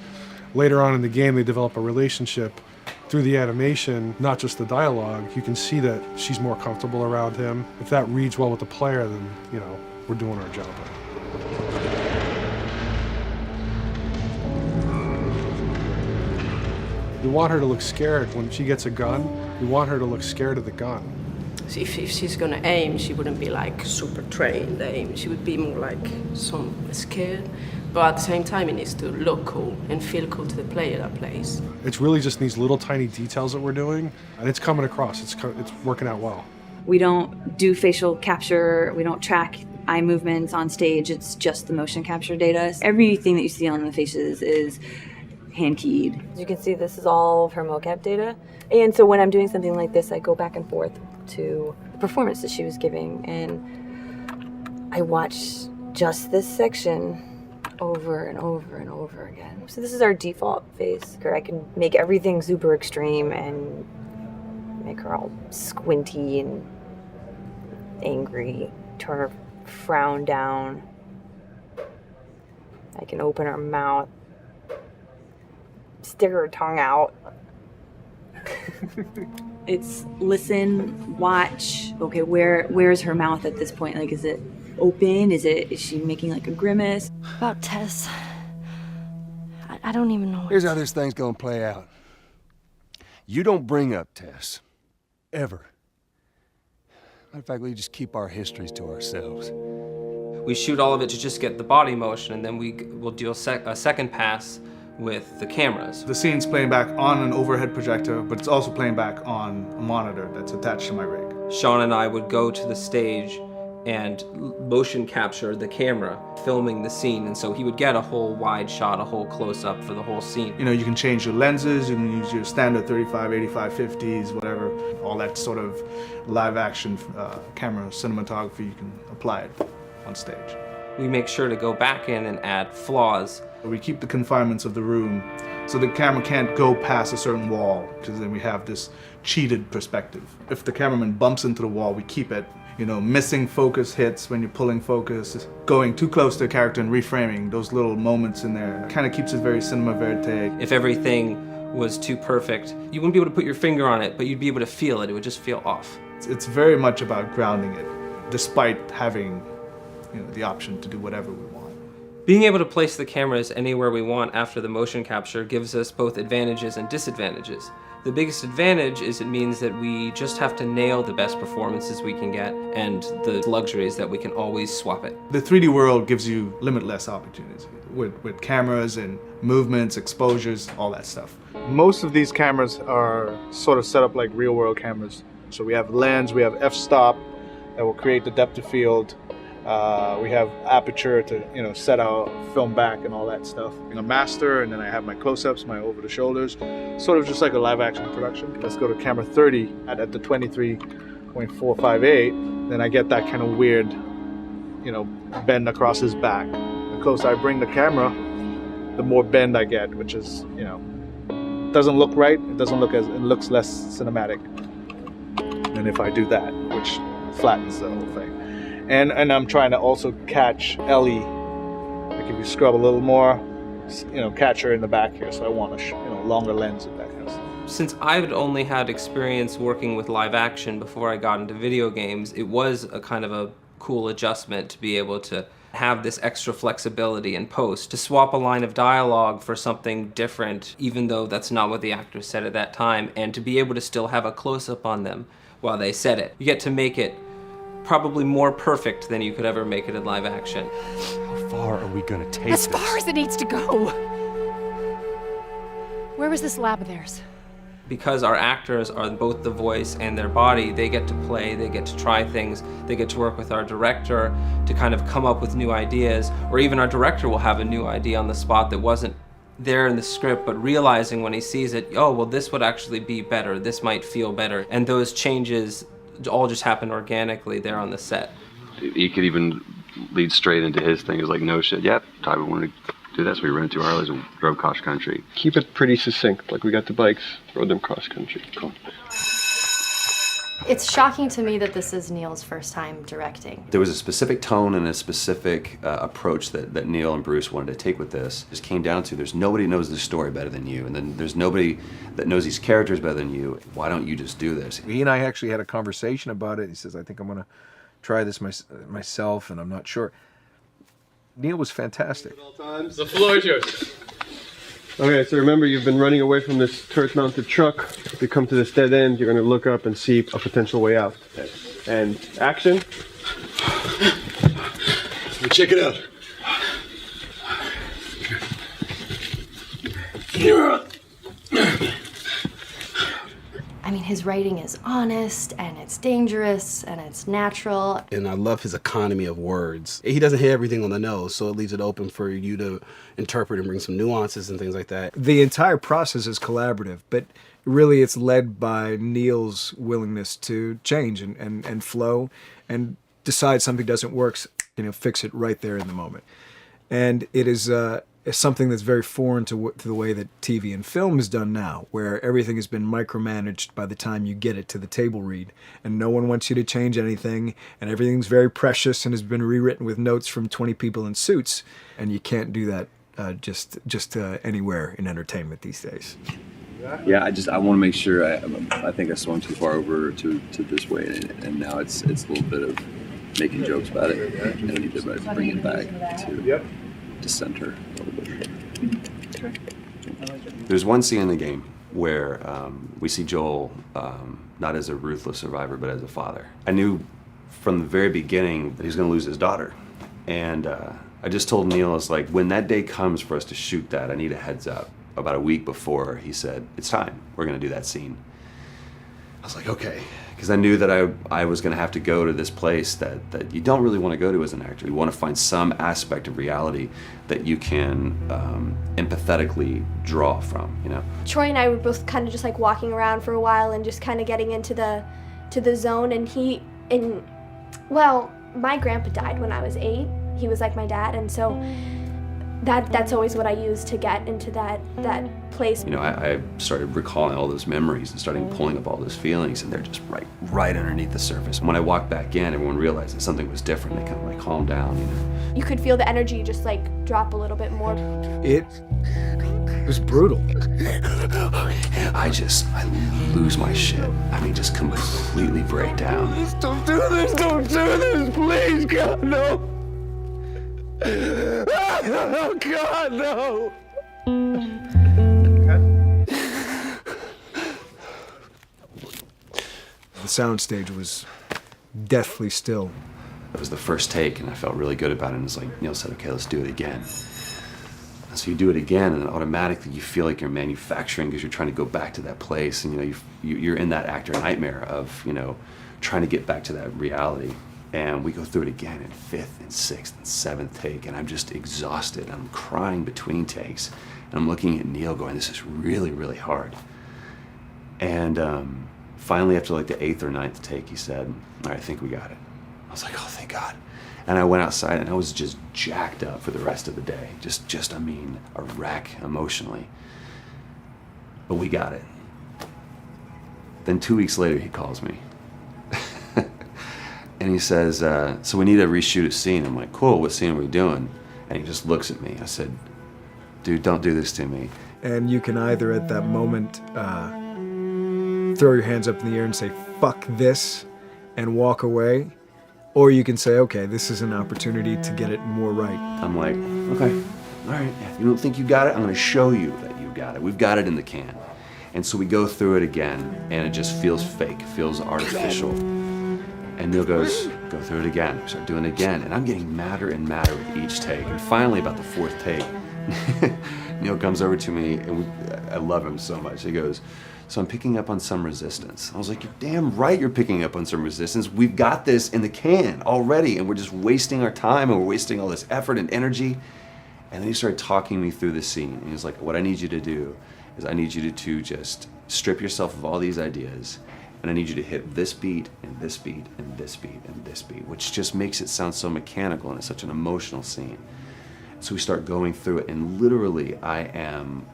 Later on in the game, they develop a relationship through the animation, not just the dialogue. You can see that she's more comfortable around him. If that reads well with the player, then, you know, we're doing our job. We want her to look scared when she gets a gun. We want her to look scared of the gun. So if she's gonna aim, she wouldn't be like super trained aim. She would be more like some scared. But at the same time, it needs to look cool and feel cool to the player that plays. It's really just these little tiny details that we're doing, and it's coming across. It's working out well. We don't do facial capture, we don't track eye movements on stage, it's just the motion capture data. Everything that you see on the faces is hand keyed. As you can see, this is all of her mocap data. And so when I'm doing something like this, I go back and forth to the performance that she was giving, and I watch just this section over and over and over again. So this is our default face. I can make everything super extreme and make her all squinty and angry, turn her frown down. I can open her mouth, stick her tongue out. It's listen, watch. Okay, where's her mouth at this point? Like, is it open? Is she making like a grimace? About Tess, I don't even know. Here's how this thing's gonna play out. You don't bring up Tess. Ever. Matter of fact, we just keep our histories to ourselves. We shoot all of it to just get the body motion, and then we'll do a second pass with the cameras. The scene's playing back on an overhead projector, but it's also playing back on a monitor that's attached to my rig. Sean and I would go to the stage and motion capture the camera filming the scene, and so he would get a whole wide shot, a whole close-up for the whole scene. You know, you can change your lenses, you can use your standard 35, 85, 50s, whatever, all that sort of live action camera cinematography, you can apply it on stage. We make sure to go back in and add flaws. We keep the confinements of the room so the camera can't go past a certain wall, because then we have this cheated perspective. If the cameraman bumps into the wall, we keep it. You know, missing focus hits when you're pulling focus, going too close to a character and reframing, those little moments in there kind of keeps it very cinema verite. If everything was too perfect, you wouldn't be able to put your finger on it, but you'd be able to feel it. It would just feel off. It's very much about grounding it, despite having, you know, the option to do whatever we want. Being able to place the cameras anywhere we want after the motion capture gives us both advantages and disadvantages. The biggest advantage is it means that we just have to nail the best performances we can get, and the luxury is that we can always swap it. The 3D world gives you limitless opportunities with cameras and movements, exposures, all that stuff. Most of these cameras are sort of set up like real world cameras. So we have lens, we have f-stop that will create the depth of field. We have aperture to, you know, set our film back and all that stuff. A master, and then I have my close-ups, my over the shoulders, sort of just like a live action production. Let's go to camera 30 at the 23.458. Then I get that kind of weird, you know, bend across his back. The closer I bring the camera, the more bend I get, which is, you know, doesn't look right. It looks less cinematic than if I do that, which flattens the whole thing. And I'm trying to also catch Ellie. Like if you scrub a little more, catch her in the back here. So I want a longer lens of that kind of stuff. Since I've only had experience working with live action before I got into video games, it was a kind of a cool adjustment to be able to have this extra flexibility in post, to swap a line of dialogue for something different, even though that's not what the actors said at that time, and to be able to still have a close-up on them while they said it. You get to make it probably more perfect than you could ever make it in live action. How far are we gonna take As far as it needs to go. Where was this lab of theirs? Because our actors are both the voice and their body, they get to play, they get to try things, they get to work with our director to kind of come up with new ideas, or even our director will have a new idea on the spot that wasn't there in the script, but realizing when he sees it, oh, well, this would actually be better, this might feel better. And those changes all just happen organically there on the set. He could even lead straight into his thing. It's like, no shit, yep, Ty, we wanted to do that, so we rented 2 Harleys and drove cross country. Keep it pretty succinct, like we got the bikes, rode them cross country. Cool. It's shocking to me that this is Neil's first time directing. There was a specific tone and a specific approach that Neil and Bruce wanted to take with this. It just came down to there's nobody who knows the story better than you, and then there's nobody that knows these characters better than you. Why don't you just do this? He and I actually had a conversation about it. He says, I think I'm going to try this myself, and I'm not sure. Neil was fantastic. The floor is yours. Okay, so remember, you've been running away from this turret-mounted truck. If you come to this dead end, you're going to look up and see a potential way out. And action. Check it out. I mean, his writing is honest, and it's dangerous, and it's natural. And I love his economy of words. He doesn't hit everything on the nose, so it leaves it open for you to interpret and bring some nuances and things like that. The entire process is collaborative, but really it's led by Neil's willingness to change and flow and decide something doesn't work, fix it right there in the moment. And it is something that's very foreign to the way that TV and film is done now, where everything has been micromanaged by the time you get it to the table read, and no one wants you to change anything, and everything's very precious and has been rewritten with notes from 20 people in suits, and you can't do that just anywhere in entertainment these days. Yeah, I want to make sure. I think I swung too far over to this way, and now it's a little bit of making jokes about it, and I need to bring it back to center a little bit. There's one scene in the game where we see Joel not as a ruthless survivor, but as a father. I knew from the very beginning that he was going to lose his daughter, and I just told Neil, I was like, when that day comes for us to shoot that, I need a heads up. About a week before, he said, it's time, we're going to do that scene. I was like, okay, because I knew that I was going to have to go to this place that you don't really want to go to as an actor. You want to find some aspect of reality that you can empathetically draw from, Troy and I were both kind of just like walking around for a while and just kind of getting into the zone, and well, my grandpa died when I was 8. He was like my dad, and so that's always what I use to get into that place. I started recalling all those memories and starting pulling up all those feelings, and they're just right underneath the surface. When I walked back in, everyone realized that something was different. They kind of calmed down, You could feel the energy just drop a little bit more. It was brutal. I lose my shit. I mean, just completely break down. Don't do this, please, God, no. Oh, God, no! The soundstage was deathly still. It was the first take, and I felt really good about it. And it's like Neil said, okay, let's do it again. And so you do it again, and automatically you feel like you're manufacturing because you're trying to go back to that place, and you're in that actor nightmare of trying to get back to that reality. And we go through it again in 5th and 6th and 7th take, and I'm just exhausted. I'm crying between takes, and I'm looking at Neil going, this is really, really hard. And finally, after the 8th or 9th take, he said, all right, I think we got it. I was like, oh, thank God. And I went outside, and I was just jacked up for the rest of the day. I mean, a wreck emotionally. But we got it. Then 2 weeks later, he calls me. And he says, so we need to reshoot a scene. I'm like, cool, what scene are we doing? And he just looks at me. I said, dude, don't do this to me. And you can either at that moment throw your hands up in the air and say, fuck this, and walk away. Or you can say, okay, this is an opportunity to get it more right. I'm like, okay, all right. If you don't think you got it, I'm gonna show you that you got it. We've got it in the can. And so we go through it again, and it just feels fake, feels artificial. And Neil goes, go through it again. We start doing it again. And I'm getting madder and madder with each take. And finally, about the fourth take, Neil comes over to me, and I love him so much. He goes, so I'm picking up on some resistance. I was like, you're damn right you're picking up on some resistance. We've got this in the can already, and we're just wasting our time, and we're wasting all this effort and energy. And then he started talking me through the scene. And he was like, what I need you to do is I need you to just strip yourself of all these ideas, and I need you to hit this beat, and this beat, and this beat, and this beat, which just makes it sound so mechanical, and it's such an emotional scene. So we start going through it, and literally I am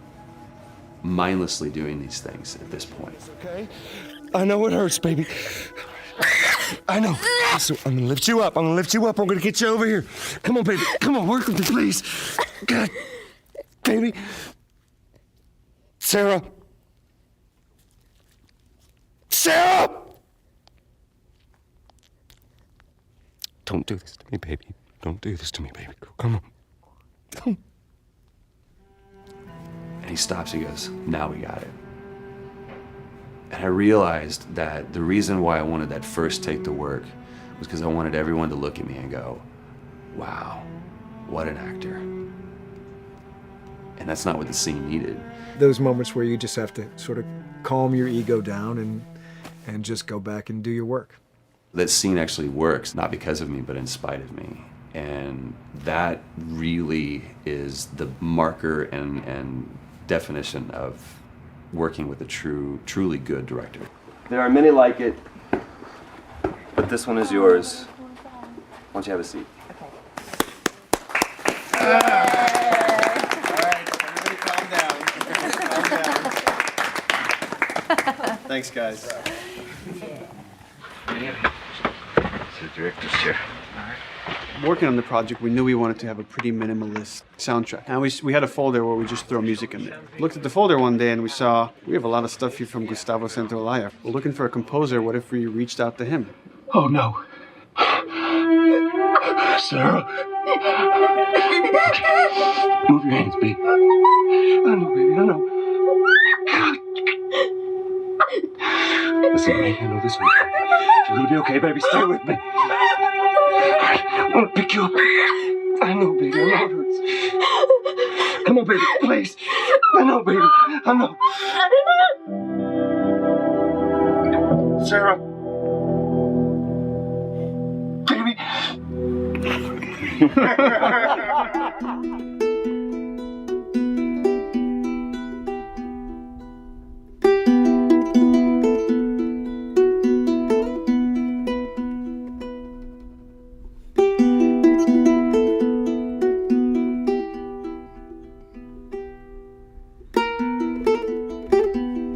mindlessly doing these things at this point. Okay? I know it hurts, baby. I know. So I'm gonna lift you up. I'm gonna lift you up. I'm gonna get you over here. Come on, baby. Come on, work with me, please. God, baby. Sarah. Sarah! Don't do this to me, baby. Don't do this to me, baby. Come on. Come on. And he stops, he goes, now we got it. And I realized that the reason why I wanted that first take to work was because I wanted everyone to look at me and go, wow, what an actor. And that's not what the scene needed. Those moments where you just have to sort of calm your ego down and just go back and do your work. That scene actually works, not because of me, but in spite of me. And that really is the marker and definition of working with a truly good director. There are many like it, but this one is yours. Why don't you have a seat? Thanks, guys. The director's chair. Working on the project, we knew we wanted to have a pretty minimalist soundtrack. And we had a folder where we just throw music in there. Looked at the folder one day and we saw, we have a lot of stuff here from Gustavo Santaolalla. We're looking for a composer. What if we reached out to him? Oh, no. Sarah. Move your hands, baby. I know, baby, I know. Listen to me, I know this one. You're gonna be okay, baby. Stay with me. I want to pick you up. I know, baby. I know it hurts. Come on, baby. Please. I know, baby. I know. Sarah. Baby.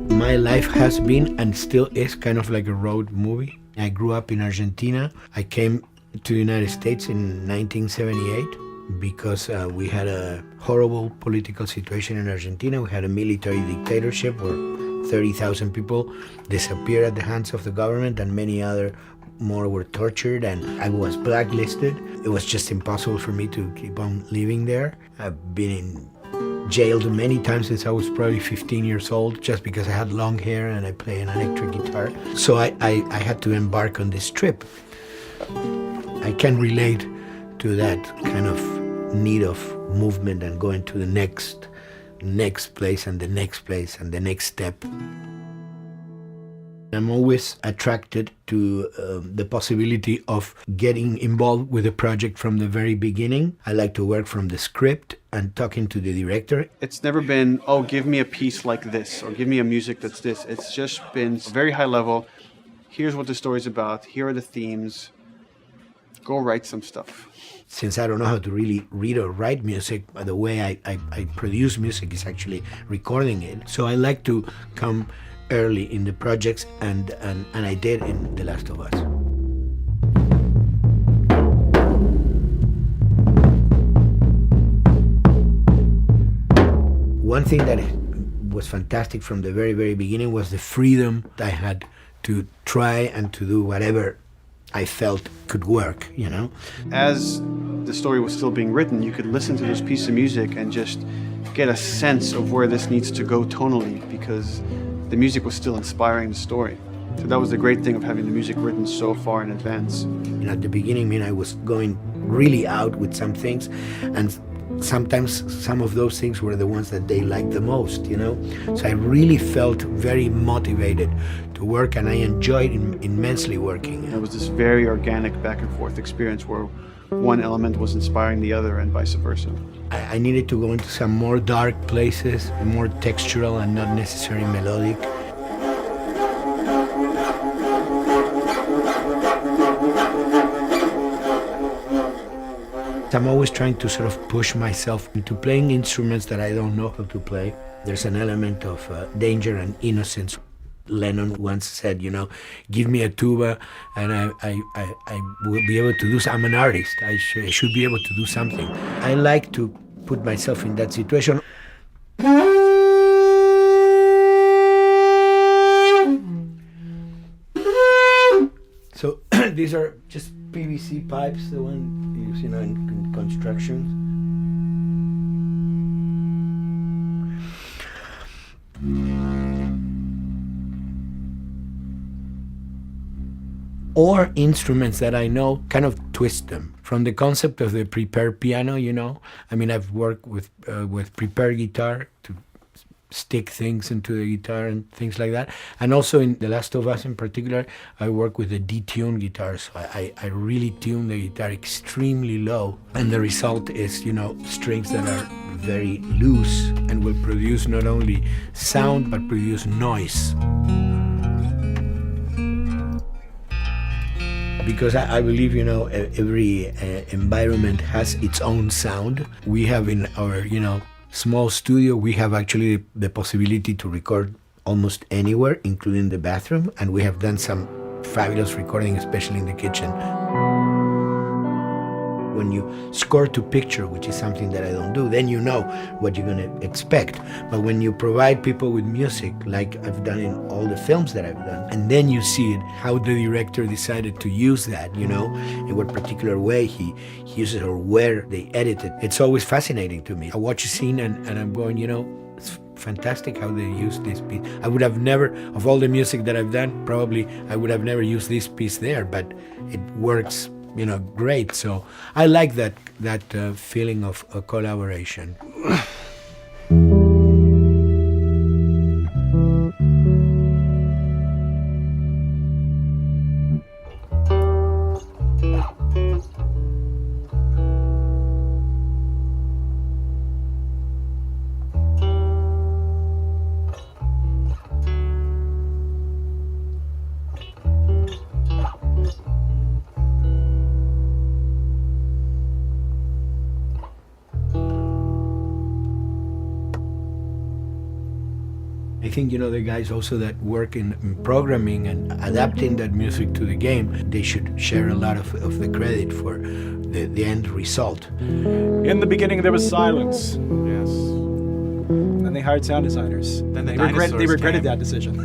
My life has been and still is kind of like a road movie. I grew up in Argentina. I came to the United States in 1978 because we had a horrible political situation in Argentina. We had a military dictatorship where 30,000 people disappeared at the hands of the government and many other more were tortured, and I was blacklisted. It was just impossible for me to keep on living there. I've been in jailed many times since I was probably 15 years old just because I had long hair and I play an electric guitar. So I had to embark on this trip. I can relate to that kind of need of movement and going to the next place and the next place and the next step. I'm always attracted to the possibility of getting involved with a project from the very beginning. I like to work from the script and talking to the director. It's never been, oh, give me a piece like this or give me a music that's this. It's just been very high level. Here's what the story's about. Here are the themes. Go write some stuff. Since I don't know how to really read or write music, the way I produce music is actually recording it. So I like to come early in the projects, and I did in The Last of Us. one thing that was fantastic from the very, very beginning was the freedom I had to try and to do whatever I felt could work, you know? As the story was still being written, you could listen to this piece of music and just get a sense of where this needs to go tonally, because the music was still inspiring the story. So that was the great thing of having the music written so far in advance. You know, at the beginning, I was going really out with some things, and sometimes some of those things were the ones that they liked the most, you know? So I really felt very motivated to work, and I enjoyed immensely working. It was this very organic back and forth experience where one element was inspiring the other and vice versa. I needed to go into some more dark places, more textural and not necessarily melodic. I'm always trying to sort of push myself into playing instruments that I don't know how to play. There's an element of danger and innocence. Lennon once said, you know, give me a tuba and I will be able to do something. I'm an artist. I should be able to do something. I like to put myself in that situation. So these are just PVC pipes, the one you see, you know, in construction. Or instruments that I know, kind of twist them. From the concept of the prepared piano, you know, I mean, I've worked with prepared guitar to stick things into the guitar and things like that. And also in The Last of Us in particular, I work with a detuned guitar. So I really tune the guitar extremely low. And the result is, you know, strings that are very loose and will produce not only sound, but produce noise. Because I believe, you know, every environment has its own sound. We have in our, you know, small studio, we have actually the possibility to record almost anywhere, including the bathroom, and we have done some fabulous recording, especially in the kitchen. When you score to picture, which is something that I don't do, then you know what you're going to expect. But when you provide people with music, like I've done in all the films that I've done, and then you see it, how the director decided to use that, you know, in what particular way he uses or where they edit it. It's always fascinating to me. I watch a scene and I'm going, you know, it's fantastic how they use this piece. I would have never, of all the music that I've done, probably I would have never used this piece there, but it works, you know, great. So I like that feeling of collaboration. I think, you know, the guys also that work in programming and adapting that music to the game, they should share a lot of the credit for the end result. In the beginning, there was silence. Yes. Then they hired sound designers. Then they regretted that decision.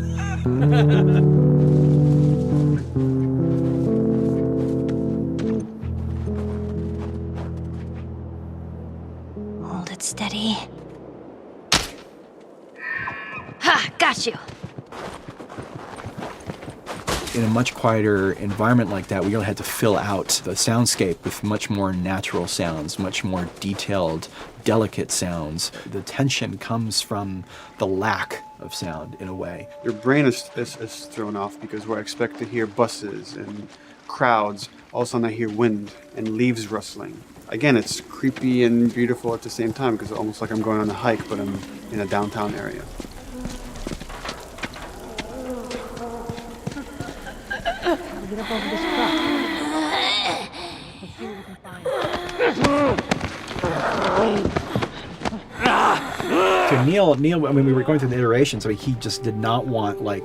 Hold it steady. Ha! Got you! In a much quieter environment like that, we really had to fill out the soundscape with much more natural sounds, much more detailed, delicate sounds. The tension comes from the lack of sound, in a way. Your brain is thrown off because where I expect to hear buses and crowds, all of a sudden I hear wind and leaves rustling. Again, it's creepy and beautiful at the same time because it's almost like I'm going on a hike, but I'm in a downtown area. Get up over this crop. Let's see what we can find. To Neil, I mean, we were going through the iteration, so he just did not want, like,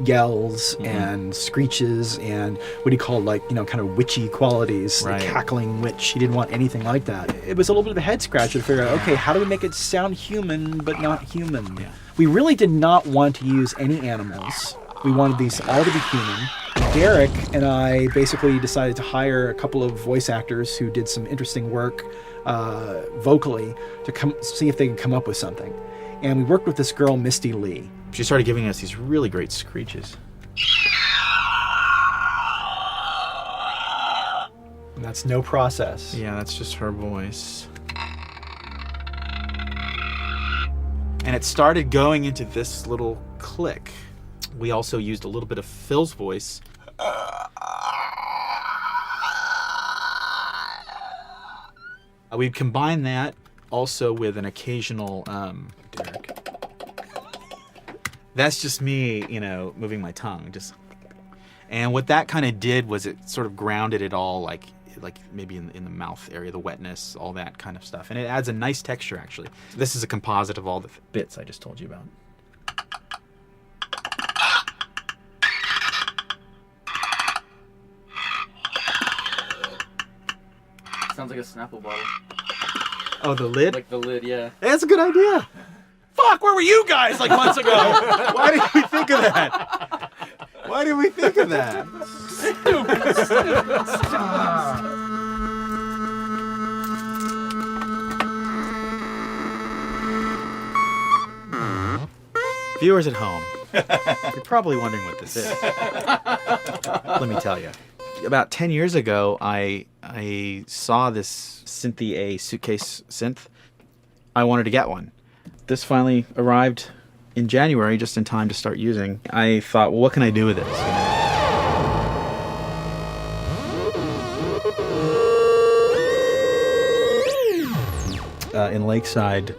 yells and screeches and what he called kind of witchy qualities, Right. the cackling witch. He didn't want anything like that. It was a little bit of a head scratcher to figure out, okay, how do we make it sound human but not human? Yeah. We really did not want to use any animals. We wanted these all to be human. Derek and I basically decided to hire a couple of voice actors who did some interesting work vocally to come see if they could come up with something. And we worked with this girl, Misty Lee. She started giving us these really great screeches. And that's no process. Yeah, that's just her voice. And it started going into this little click. We also used a little bit of Phil's voice. We'd combine that also with an occasional Derek. That's just me, moving my tongue. And what that kind of did was it sort of grounded it all, like maybe in the mouth area, the wetness, all that kind of stuff. And it adds a nice texture, actually. This is a composite of all the bits I just told you about. Sounds like a Snapple bottle. Oh, the lid? Like the lid, yeah. That's a good idea. Fuck, where were you guys months ago? Why did we think of that? Why did we think of that? Viewers at home, you're probably wondering what this is. Let me tell you. About 10 years ago, I saw this Synthi A suitcase synth. I wanted to get one. This finally arrived in January, just in time to start using. I thought, well, what can I do with this? In Lakeside,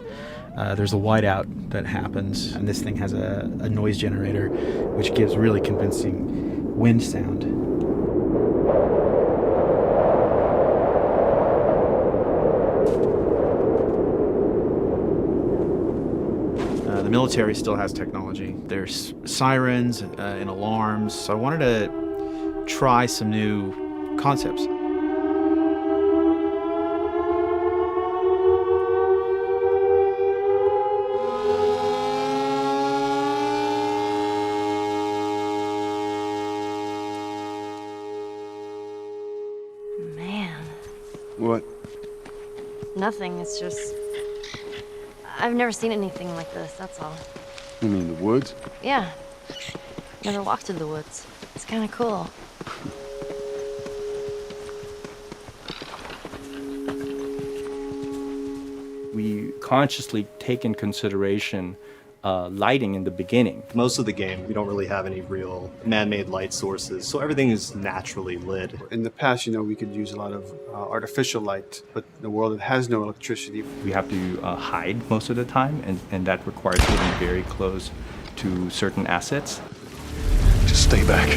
there's a whiteout that happens, and this thing has a noise generator, which gives really convincing wind sound. The military still has technology. There's sirens and alarms, so I wanted to try some new concepts. Man. What? Nothing. It's just... I've never seen anything like this, that's all. You mean the woods? Yeah. Never walked through the woods. It's kind of cool. We consciously take in consideration lighting in the beginning. Most of the game, we don't really have any real man-made light sources, so everything is naturally lit. In the past, we could use a lot of artificial light, but in a world that has no electricity. We have to hide most of the time, and that requires getting very close to certain assets. Just stay back.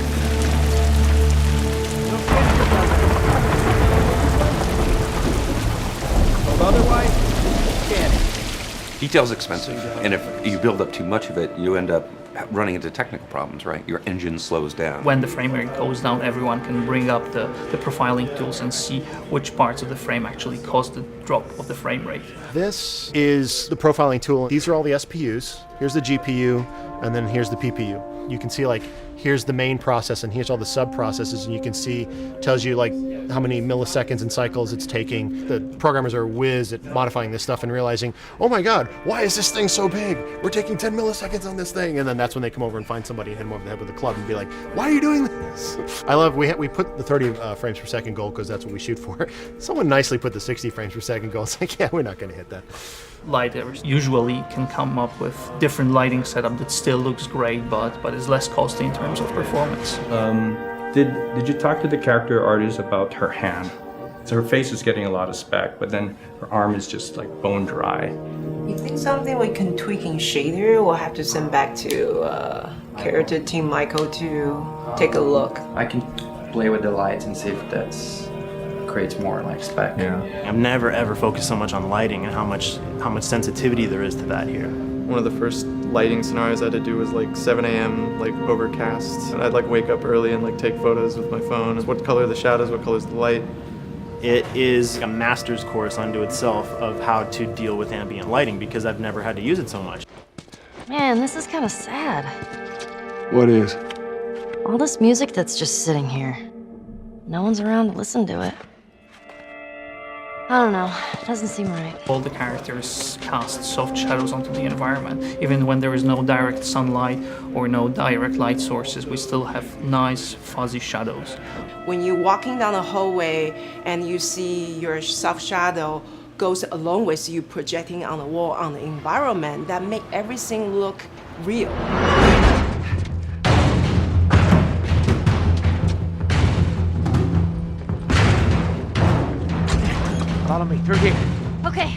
Otherwise, can't. Detail's expensive, and if you build up too much of it, you end up running into technical problems, right? Your engine slows down. When the frame rate goes down, everyone can bring up the profiling tools and see which parts of the frame actually cause the drop of the frame rate. This is the profiling tool. These are all the SPUs. Here's the GPU, and then here's the PPU. You can see here's the main process and here's all the sub-processes, and you can see, tells you how many milliseconds and cycles it's taking. The programmers are whiz at modifying this stuff and realizing, oh my God, why is this thing so big? We're taking 10 milliseconds on this thing. And then that's when they come over and find somebody and hit them over the head with a club and be like, why are you doing this? I love, we put the 30 frames per second goal because that's what we shoot for. Someone nicely put the 60 frames per second goal. It's like, yeah, we're not gonna hit that. Lighters usually can come up with different lighting setup that still looks great, but is less costly in terms of performance. Did you talk to the character artist about her hand? So her face is getting a lot of spec, but then her arm is just bone dry. You think something we can tweak in shader? We'll have to send back to character team Michael to take a look. I can play with the lights and see if that's creates more spec. Yeah. I've never ever focused so much on lighting and how much sensitivity there is to that here. One of the first lighting scenarios I had to do was like 7 a.m. like overcast. And I'd like wake up early and like take photos with my phone. What color are the shadows, what color is the light? It is a master's course unto itself of how to deal with ambient lighting because I've never had to use it so much. Man, this is kind of sad. What is? All this music that's just sitting here. No one's around to listen to it. I don't know. It doesn't seem right. All the characters cast soft shadows onto the environment. Even when there is no direct sunlight or no direct light sources, we still have nice fuzzy shadows. When you're walking down a hallway and you see your soft shadow goes along with you projecting on the wall on the environment, that make everything look real. Follow me through here. Okay.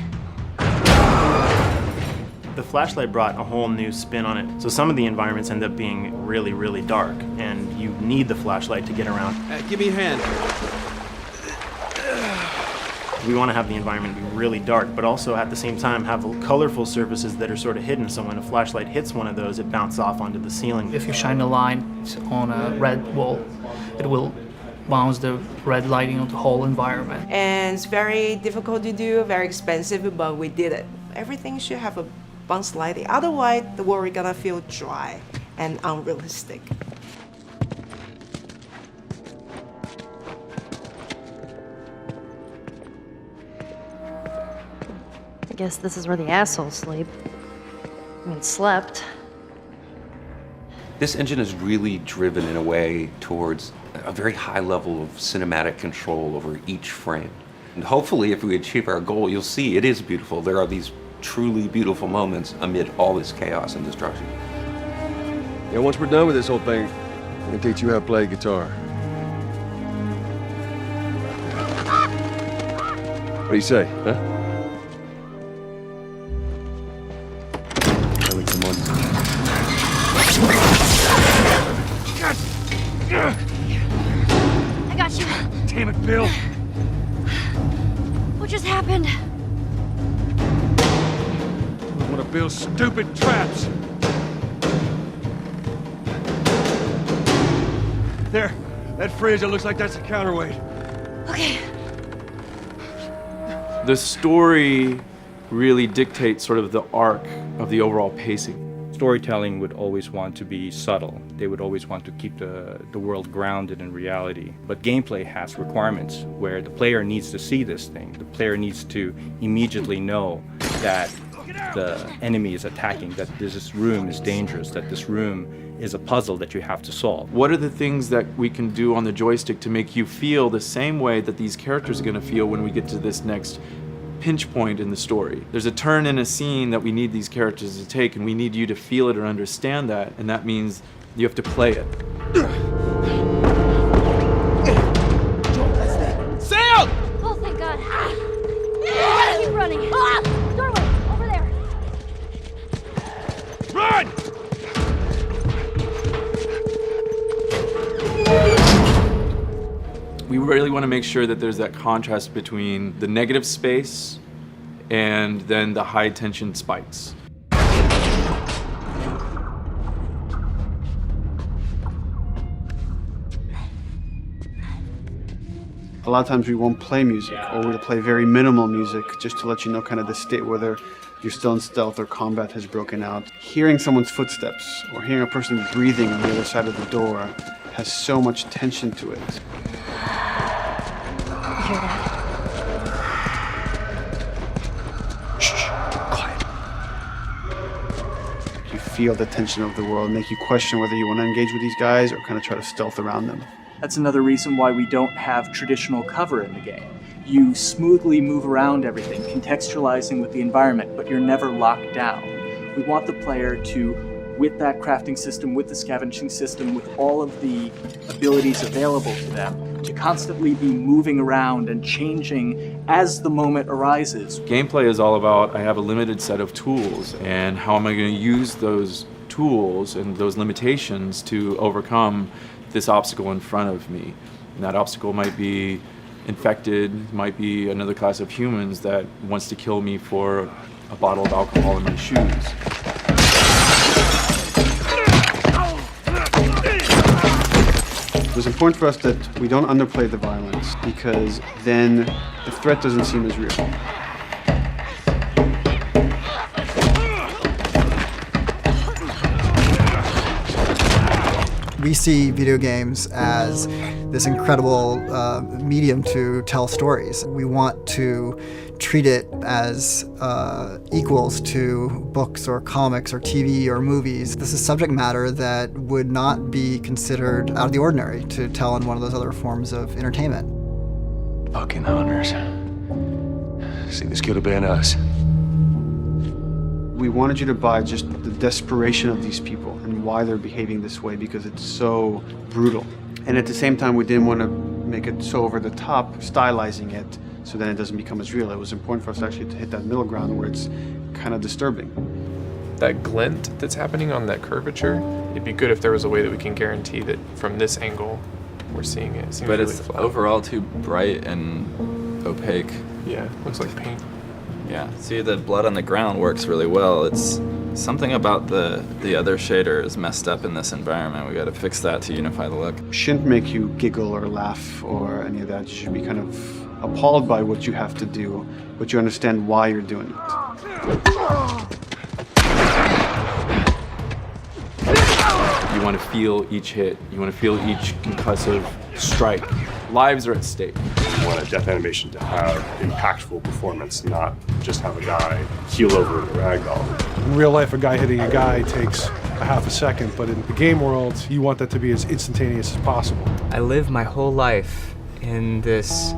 The flashlight brought a whole new spin on it. So some of the environments end up being really, really dark, and you need the flashlight to get around. Give me a hand. We want to have the environment be really dark, but also at the same time have colorful surfaces that are sort of hidden, so when a flashlight hits one of those, it bounces off onto the ceiling. If you shine a light on a red wall, it will bounce the red lighting on the whole environment. And it's very difficult to do, very expensive, but we did it. Everything should have a bounce lighting, otherwise the world is gonna feel dry and unrealistic. I guess this is where the assholes sleep. I mean, slept. This engine is really driven in a way towards a very high level of cinematic control over each frame. And hopefully, if we achieve our goal, you'll see it is beautiful. There are these truly beautiful moments amid all this chaos and destruction. Yeah, once we're done with this whole thing, I'm gonna teach you how to play guitar. What do you say, huh? Ellie, come on. I got you. Damn it, Bill! What just happened? One of Bill's stupid traps. There, that fridge, it looks like that's a counterweight. Okay. The story really dictates sort of the arc of the overall pacing. Storytelling would always want to be subtle. They would always want to keep the world grounded in reality. But gameplay has requirements where the player needs to see this thing. The player needs to immediately know that the enemy is attacking, that this room is dangerous, that this room is a puzzle that you have to solve. What are the things that we can do on the joystick to make you feel the same way that these characters are going to feel when we get to this next pinch point in the story? There's a turn in a scene that we need these characters to take, and we need you to feel it or understand that, and that means you have to play it. Sam! Oh, thank God. Gotta keep running. Doorway, over there. Run! We really want to make sure that there's that contrast between the negative space and then the high tension spikes. A lot of times we won't play music, or we'll play very minimal music just to let you know kind of the state, whether you're still in stealth or combat has broken out. Hearing someone's footsteps or hearing a person breathing on the other side of the door has so much tension to it. You hear that? Shh, quiet. You feel the tension of the world, make you question whether you want to engage with these guys or kind of try to stealth around them. That's another reason why we don't have traditional cover in the game. You smoothly move around everything, contextualizing with the environment, but you're never locked down. We want the player to, with that crafting system, with the scavenging system, with all of the abilities available to them, to constantly be moving around and changing as the moment arises. Gameplay is all about, I have a limited set of tools, and how am I going to use those tools and those limitations to overcome this obstacle in front of me. And that obstacle might be infected, might be another class of humans that wants to kill me for a bottle of alcohol in my shoes. It was important for us that we don't underplay the violence, because then the threat doesn't seem as real. We see video games as this incredible medium to tell stories. We want to treat it as equals to books or comics or TV or movies. This is subject matter that would not be considered out of the ordinary to tell in one of those other forms of entertainment. Fucking hunters. See, this could have been us. We wanted you to buy just the desperation of these people and why they're behaving this way, because it's so brutal. And at the same time, we didn't want to make it so over the top, stylizing it, so then it doesn't become as real. It was important for us actually to hit that middle ground where it's kind of disturbing. That glint that's happening on that curvature, it'd be good if there was a way that we can guarantee that from this angle, we're seeing it. It seems but really it's flat. overall too bright and opaque. Yeah, looks like paint. Yeah, see, the blood on the ground works really well. It's something about the other shader is messed up in this environment. We got to fix that to unify the look. Shouldn't make you giggle or laugh or any of that. You should be kind of appalled by what you have to do, but you understand why you're doing it. You want to feel each hit. You want to feel each concussive strike. Lives are at stake. You want a death animation to have impactful performance, not just have a guy keel over in a ragdoll. In real life, a guy hitting a guy takes a half a second, but in the game world, you want that to be as instantaneous as possible. I live my whole life in this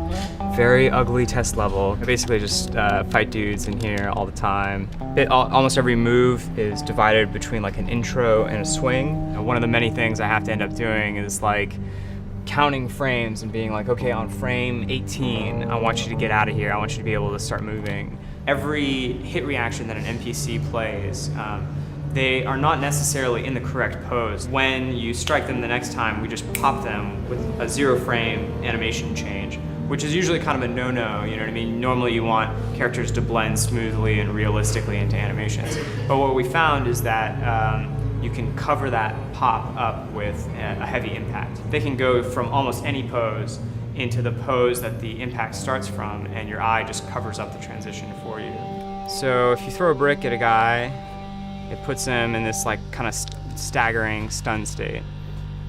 very ugly test level. I basically just fight dudes in here all the time. Almost every move is divided between like an intro and a swing. And one of the many things I have to end up doing is like counting frames and being like, okay, on frame 18, I want you to get out of here. I want you to be able to start moving. Every hit reaction that an NPC plays, they are not necessarily in the correct pose. When you strike them the next time, we just pop them with a 0 frame animation change, which is usually kind of a no-no, you know what I mean? Normally you want characters to blend smoothly and realistically into animations. But what we found is that you can cover that pop up with a heavy impact. They can go from almost any pose into the pose that the impact starts from, and your eye just covers up the transition for you. So if you throw a brick at a guy, it puts him in this like kind of staggering stun state.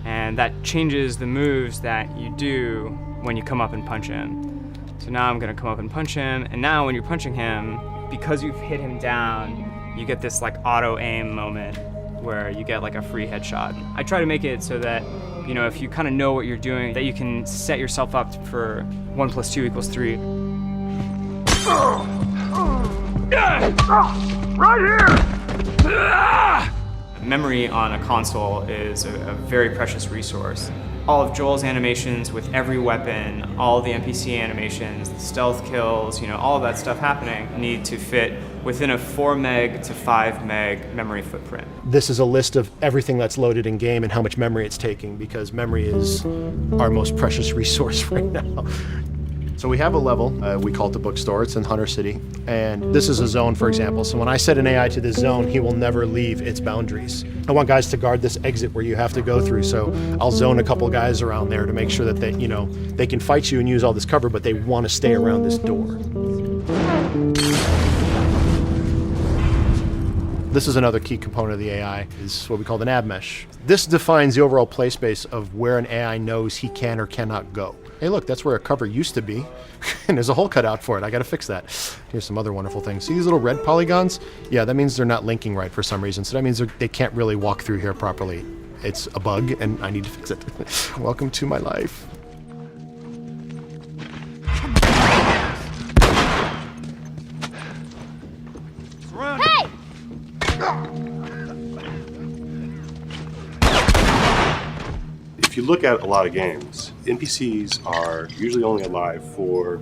And that changes the moves that you do when you come up and punch him. So now I'm gonna come up and punch him, and now when you're punching him, because you've hit him down, you get this like auto aim moment where you get like a free headshot. I try to make it so that, you know, if you kind of know what you're doing, that you can set yourself up for 1 + 2 = 3. Right here! Memory on a console is a very precious resource. All of Joel's animations with every weapon, all the NPC animations, the stealth kills, you know, all of that stuff happening need to fit within a 4 meg to 5 meg memory footprint. This is a list of everything that's loaded in game and how much memory it's taking, because memory is our most precious resource right now. So we have a level, we call it the bookstore, it's in Hunter City, and this is a zone, for example. So when I set an AI to this zone, he will never leave its boundaries. I want guys to guard this exit where you have to go through, so I'll zone a couple guys around there to make sure that they, you know, they can fight you and use all this cover, but they want to stay around this door. This is another key component of the AI, is what we call the nav mesh. This defines the overall play space of where an AI knows he can or cannot go. Hey look, that's where a cover used to be, and there's a hole cut out for it. I gotta fix that. Here's some other wonderful things. See these little red polygons? Yeah, that means they're not linking right for some reason, so that means they can't really walk through here properly. It's a bug, and I need to fix it. Welcome to my life. Hey! If you look at a lot of games, NPCs are usually only alive for,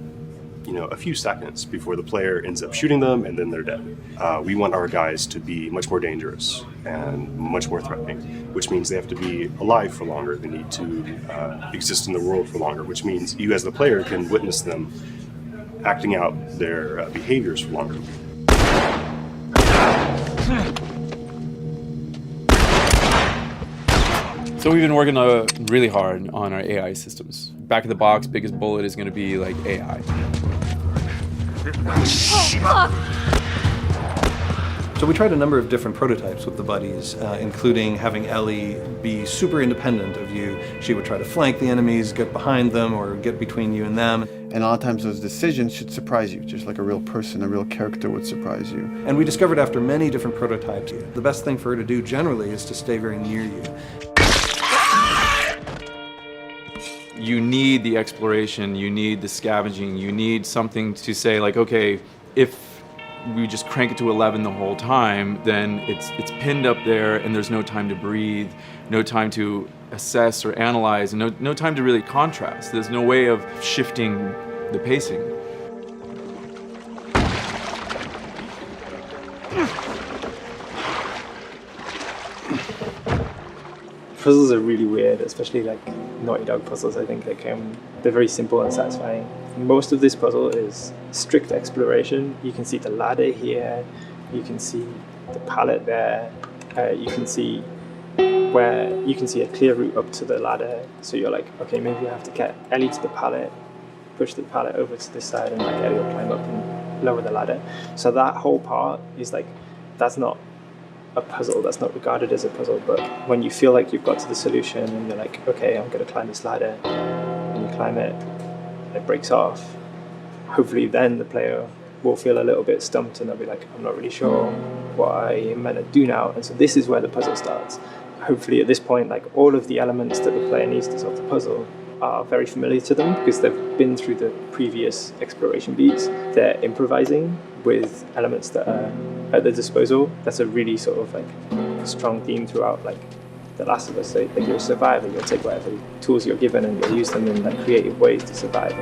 you know, a few seconds before the player ends up shooting them and then they're dead. We want our guys to be much more dangerous and much more threatening, which means they have to be alive for longer. They need to exist in the world for longer, which means you as the player can witness them acting out their behaviors for longer. So we've been working really hard on our AI systems. Back of the box, biggest bullet is going to be like AI. So we tried a number of different prototypes with the buddies, including having Ellie be super independent of you. She would try to flank the enemies, get behind them, or get between you and them. And a lot of times those decisions should surprise you, just like a real person, a real character would surprise you. And we discovered after many different prototypes, the best thing for her to do generally is to stay very near you. You need the exploration, you need the scavenging, you need something to say like, okay, if we just crank it to 11 the whole time, then it's pinned up there and there's no time to breathe, no time to assess or analyze, and no time to really contrast. There's no way of shifting the pacing. Puzzles are really weird, especially like Naughty Dog puzzles. I think they're very simple and satisfying. Most of this puzzle is strict exploration. You can see the ladder here, you can see the pallet there, you can see a clear route up to the ladder. So you're like, okay, maybe you have to get Ellie to the pallet, push the pallet over to this side, and like Ellie will climb up and lower the ladder. So that whole part is like, that's not a puzzle, that's not regarded as a puzzle, but when you feel like you've got to the solution and you're like, okay, I'm going to climb this ladder, and you climb it, and it breaks off, hopefully then the player will feel a little bit stumped and they'll be like, I'm not really sure what I am meant to do now. And so this is where the puzzle starts. Hopefully at this point, like all of the elements that the player needs to solve the puzzle are very familiar to them because they've been through the previous exploration beats. They're improvising with elements that are at their disposal. That's a really sort of like strong theme throughout like The Last of Us. So, like you're a survivor, you'll take whatever tools you're given and you'll use them in like creative ways to survive.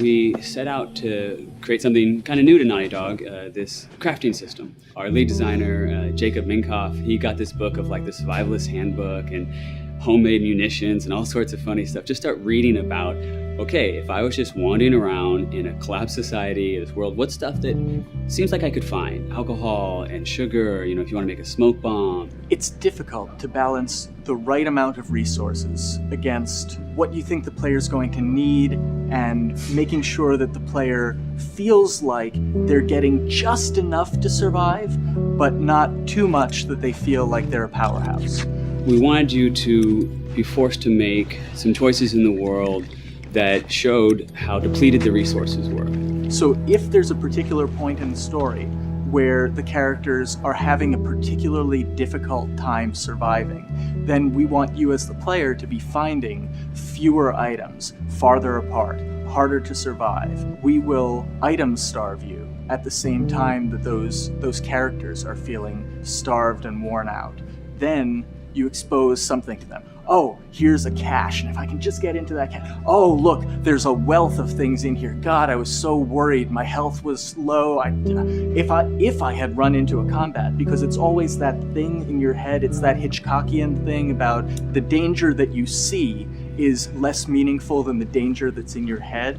We set out to create something kind of new to Naughty Dog, this crafting system. Our lead designer, Jacob Minkoff, he got this book of like the survivalist handbook and homemade munitions and all sorts of funny stuff. Just start reading about, okay, if I was just wandering around in a collapsed society, this world, what stuff that seems like I could find? Alcohol and sugar, you know, if you want to make a smoke bomb. It's difficult to balance the right amount of resources against what you think the player's going to need and making sure that the player feels like they're getting just enough to survive, but not too much that they feel like they're a powerhouse. We wanted you to be forced to make some choices in the world that showed how depleted the resources were. So if there's a particular point in the story where the characters are having a particularly difficult time surviving, then we want you as the player to be finding fewer items, farther apart, harder to survive. We will item starve you at the same time that those characters are feeling starved and worn out. Then you expose something to them. Oh, here's a cache, and if I can just get into that cache. Oh, look, there's a wealth of things in here. God, I was so worried. My health was low. If I had run into a combat, because it's always that thing in your head, it's that Hitchcockian thing about the danger that you see is less meaningful than the danger that's in your head.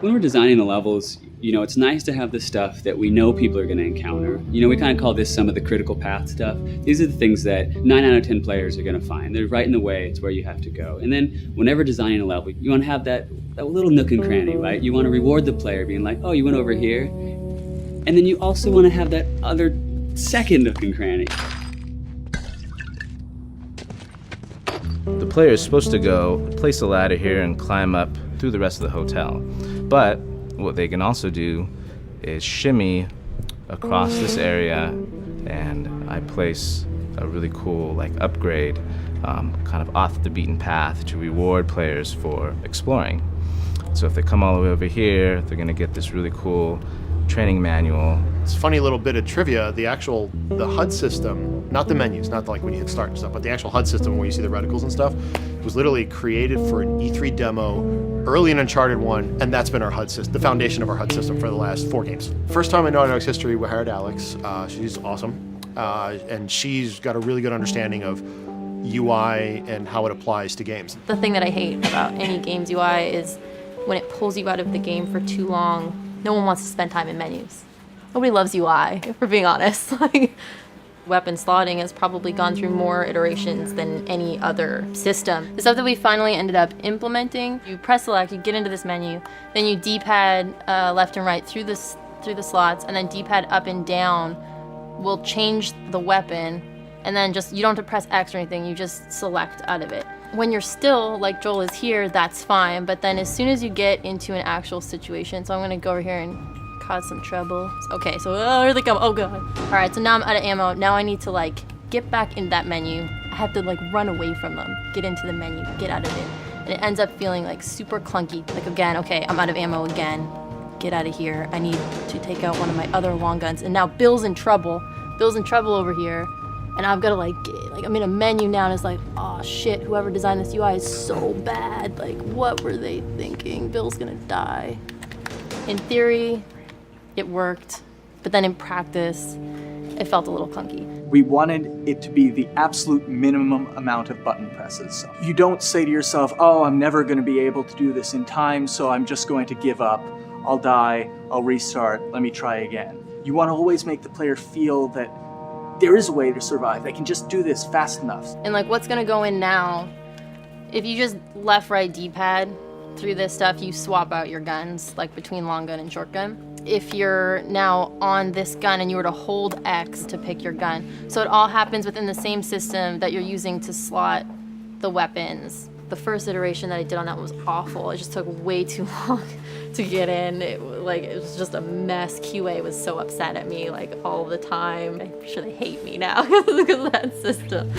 When we're designing the levels, you know, it's nice to have the stuff that we know people are going to encounter. You know, we kind of call this some of the critical path stuff. These are the things that 9 out of 10 players are going to find. They're right in the way. It's where you have to go. And then whenever designing a level, you want to have that little nook and cranny, right? You want to reward the player being like, oh, you went over here. And then you also want to have that other second nook and cranny. The player is supposed to go place a ladder here and climb up through the rest of the hotel. But what they can also do is shimmy across this area, and I place a really cool like upgrade kind of off the beaten path to reward players for exploring. So if they come all the way over here, they're gonna get this really cool training manual. It's a funny little bit of trivia. The HUD system, not the menus, not like when you hit start and stuff, but the actual HUD system where you see the reticles and stuff, It was literally created for an E3 demo early in Uncharted 1, and that's been our HUD system, the foundation of our HUD system for the last 4 games. First time in Naughty Dog's history, we hired Alex. She's awesome, and she's got a really good understanding of UI and how it applies to games. The thing that I hate about any game's UI is when it pulls you out of the game for too long. No one wants to spend time in menus. Nobody loves UI, if we're being honest. Like, weapon slotting has probably gone through more iterations than any other system. The stuff that we finally ended up implementing, you press select, you get into this menu, then you D-pad left and right through the slots, and then D-pad up and down will change the weapon, and then just, you don't have to press X or anything, you just select out of it. When you're still, like Joel is here, that's fine, but then as soon as you get into an actual situation, so I'm gonna go over here and cause some trouble. Okay, so here they come, oh god. All right, so now I'm out of ammo. Now I need to like get back in that menu. I have to like run away from them, get into the menu, get out of it. And it ends up feeling like super clunky. Like again, okay, I'm out of ammo again. Get out of here. I need to take out one of my other long guns. And now Bill's in trouble. Bill's in trouble over here. And I've got to like I'm in a menu now and it's like, oh shit, whoever designed this UI is so bad. Like what were they thinking? Bill's gonna die. In theory, it worked, but then in practice, it felt a little clunky. We wanted it to be the absolute minimum amount of button presses. You don't say to yourself, oh, I'm never going to be able to do this in time, so I'm just going to give up. I'll die, I'll restart, let me try again. You want to always make the player feel that there is a way to survive. They can just do this fast enough. And like what's gonna go in now, if you just left, right, D-pad through this stuff, you swap out your guns, like between long gun and short gun. If you're now on this gun and you were to hold X to pick your gun. So it all happens within the same system that you're using to slot the weapons. The first iteration that I did on that was awful. It just took way too long to get in. It was just a mess. QA was so upset at me like all the time. I'm sure they hate me now because of that system.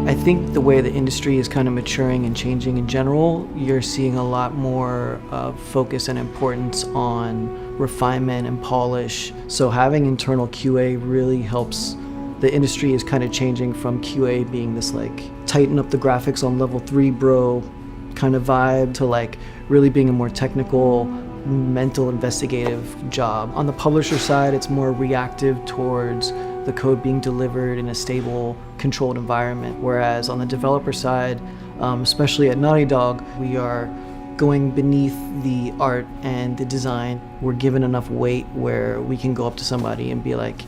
I think the way the industry is kind of maturing and changing in general, you're seeing a lot more focus and importance on refinement and polish. So having internal QA really helps. The industry is kind of changing from QA being this like tighten up the graphics on level 3 bro kind of vibe to like really being a more technical, mental investigative job. On the publisher side, it's more reactive towards the code being delivered in a stable, controlled environment. Whereas on the developer side, especially at Naughty Dog, we are going beneath the art and the design. We're given enough weight where we can go up to somebody and be like,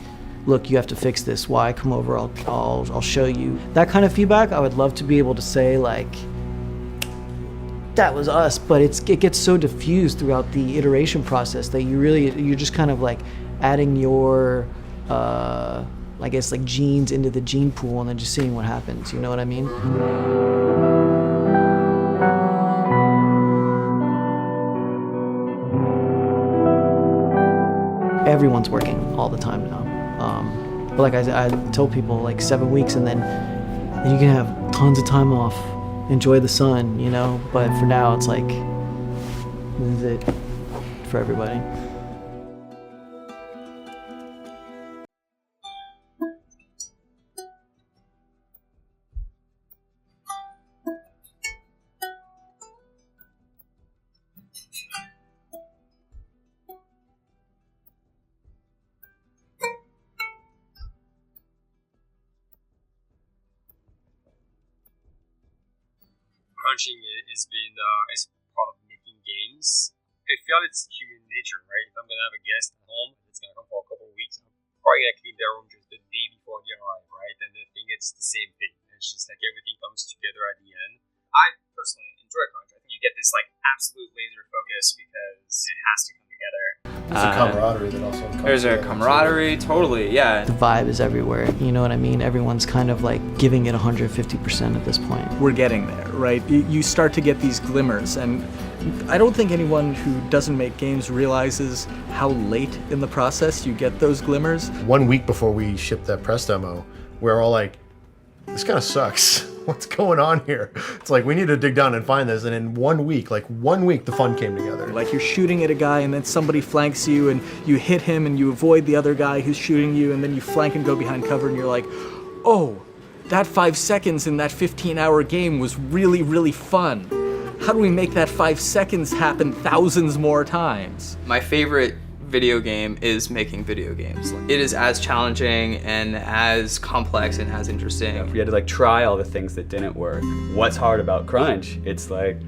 look, you have to fix this. Why? Come over, I'll show you. That kind of feedback, I would love to be able to say like, that was us, but it gets so diffused throughout the iteration process that you're just kind of like adding your I guess like genes into the gene pool and then just seeing what happens, you know what I mean? Everyone's working all the time now. But like I tell people, like 7 weeks and then you can have tons of time off, enjoy the sun, you know? But for now, it's like, this is it for everybody. Crunching has been as part of making games. I feel it's human nature, right? If I'm gonna have a guest at home, it's gonna come for a couple of weeks, I'm probably gonna clean their room just the day before they arrive, right? And I think it's the same thing. It's just like everything comes together at the end. I personally enjoy crunch. I think you get this like absolute laser focus because it has to come together. There's a camaraderie that also comes There's a camaraderie, totally, yeah. The vibe is everywhere, you know what I mean? Everyone's kind of like giving it 150% at this point. We're getting there, right? You start to get these glimmers, and I don't think anyone who doesn't make games realizes how late in the process you get those glimmers. 1 week before we shipped that press demo, we're all like, this kind of sucks. What's going on here? It's like, we need to dig down and find this. And in 1 week, the fun came together. Like you're shooting at a guy and then somebody flanks you and you hit him and you avoid the other guy who's shooting you and then you flank and go behind cover and you're like, oh, that 5 seconds in that 15-hour game was really, really fun. How do we make that 5 seconds happen thousands more times? My favorite video game is making video games. It is as challenging and as complex and as interesting. If we had to try all the things that didn't work, what's hard about Crunch? It's like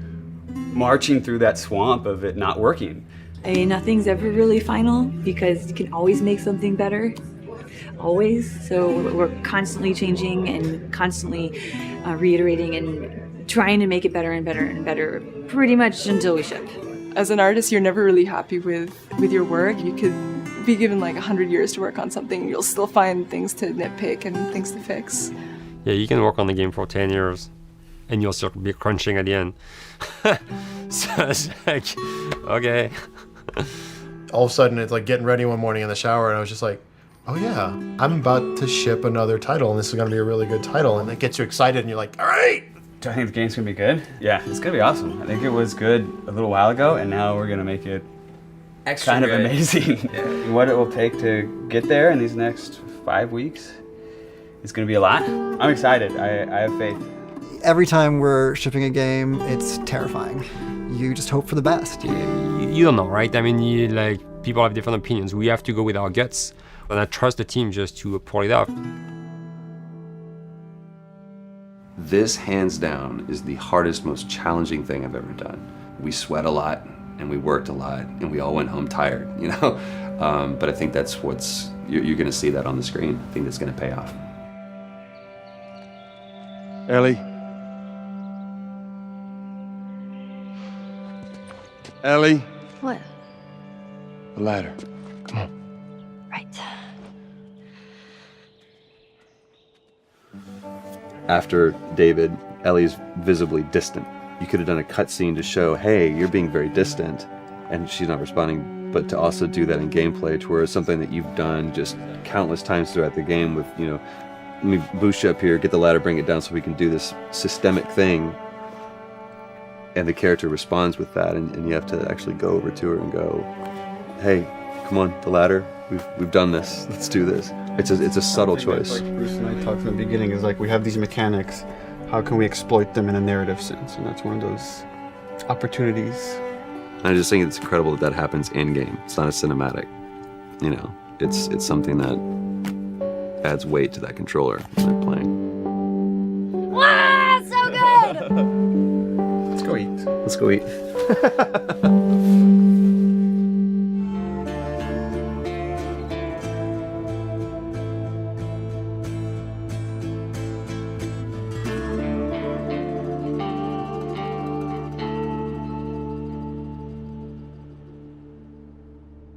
marching through that swamp of it not working. I mean, nothing's ever really final because you can always make something better. Always. So we're constantly changing and constantly reiterating and trying to make it better and better and better pretty much until we ship. As an artist, you're never really happy with your work. You could be given 100 years to work on something, and you'll still find things to nitpick and things to fix. Yeah, you can work on the game for 10 years, and you'll still be crunching at the end. So it's like, okay. All of a sudden, it's like getting ready one morning in the shower, and I was just like, oh yeah, I'm about to ship another title, and this is going to be a really good title, and it gets you excited, and you're like, all right. Do I think the game's gonna be good? Yeah, it's gonna be awesome. I think it was good a little while ago, and now we're gonna make it Extra kind of good. amazing. Yeah. What it will take to get there in these next 5 weeks is gonna be a lot. I'm excited. I have faith. Every time we're shipping a game, it's terrifying. You just hope for the best. You don't know, right? I mean, people have different opinions. We have to go with our guts, and I trust the team just to pull it off. This, hands down, is the hardest, most challenging thing I've ever done. We sweat a lot, and we worked a lot, and we all went home tired, you know? But I think that's you're gonna see that on the screen. I think that's gonna pay off. Ellie? Ellie? What? The ladder. Come on. Right. After David, Ellie's visibly distant. You could have done a cutscene to show, hey, you're being very distant, and she's not responding, but to also do that in gameplay to where it's something that you've done just countless times throughout the game with, let me boost you up here, get the ladder, bring it down so we can do this systemic thing, and the character responds with that, and you have to actually go over to her and go, hey, come on, the ladder, we've done this, let's do this. It's a subtle choice. Like Bruce and I talked in the beginning, is like we have these mechanics, how can we exploit them in a narrative sense? And that's one of those opportunities. I just think it's incredible that happens in-game. It's not a cinematic, it's something that adds weight to that controller when they're playing. Wow, so good! Let's go eat. Let's go eat.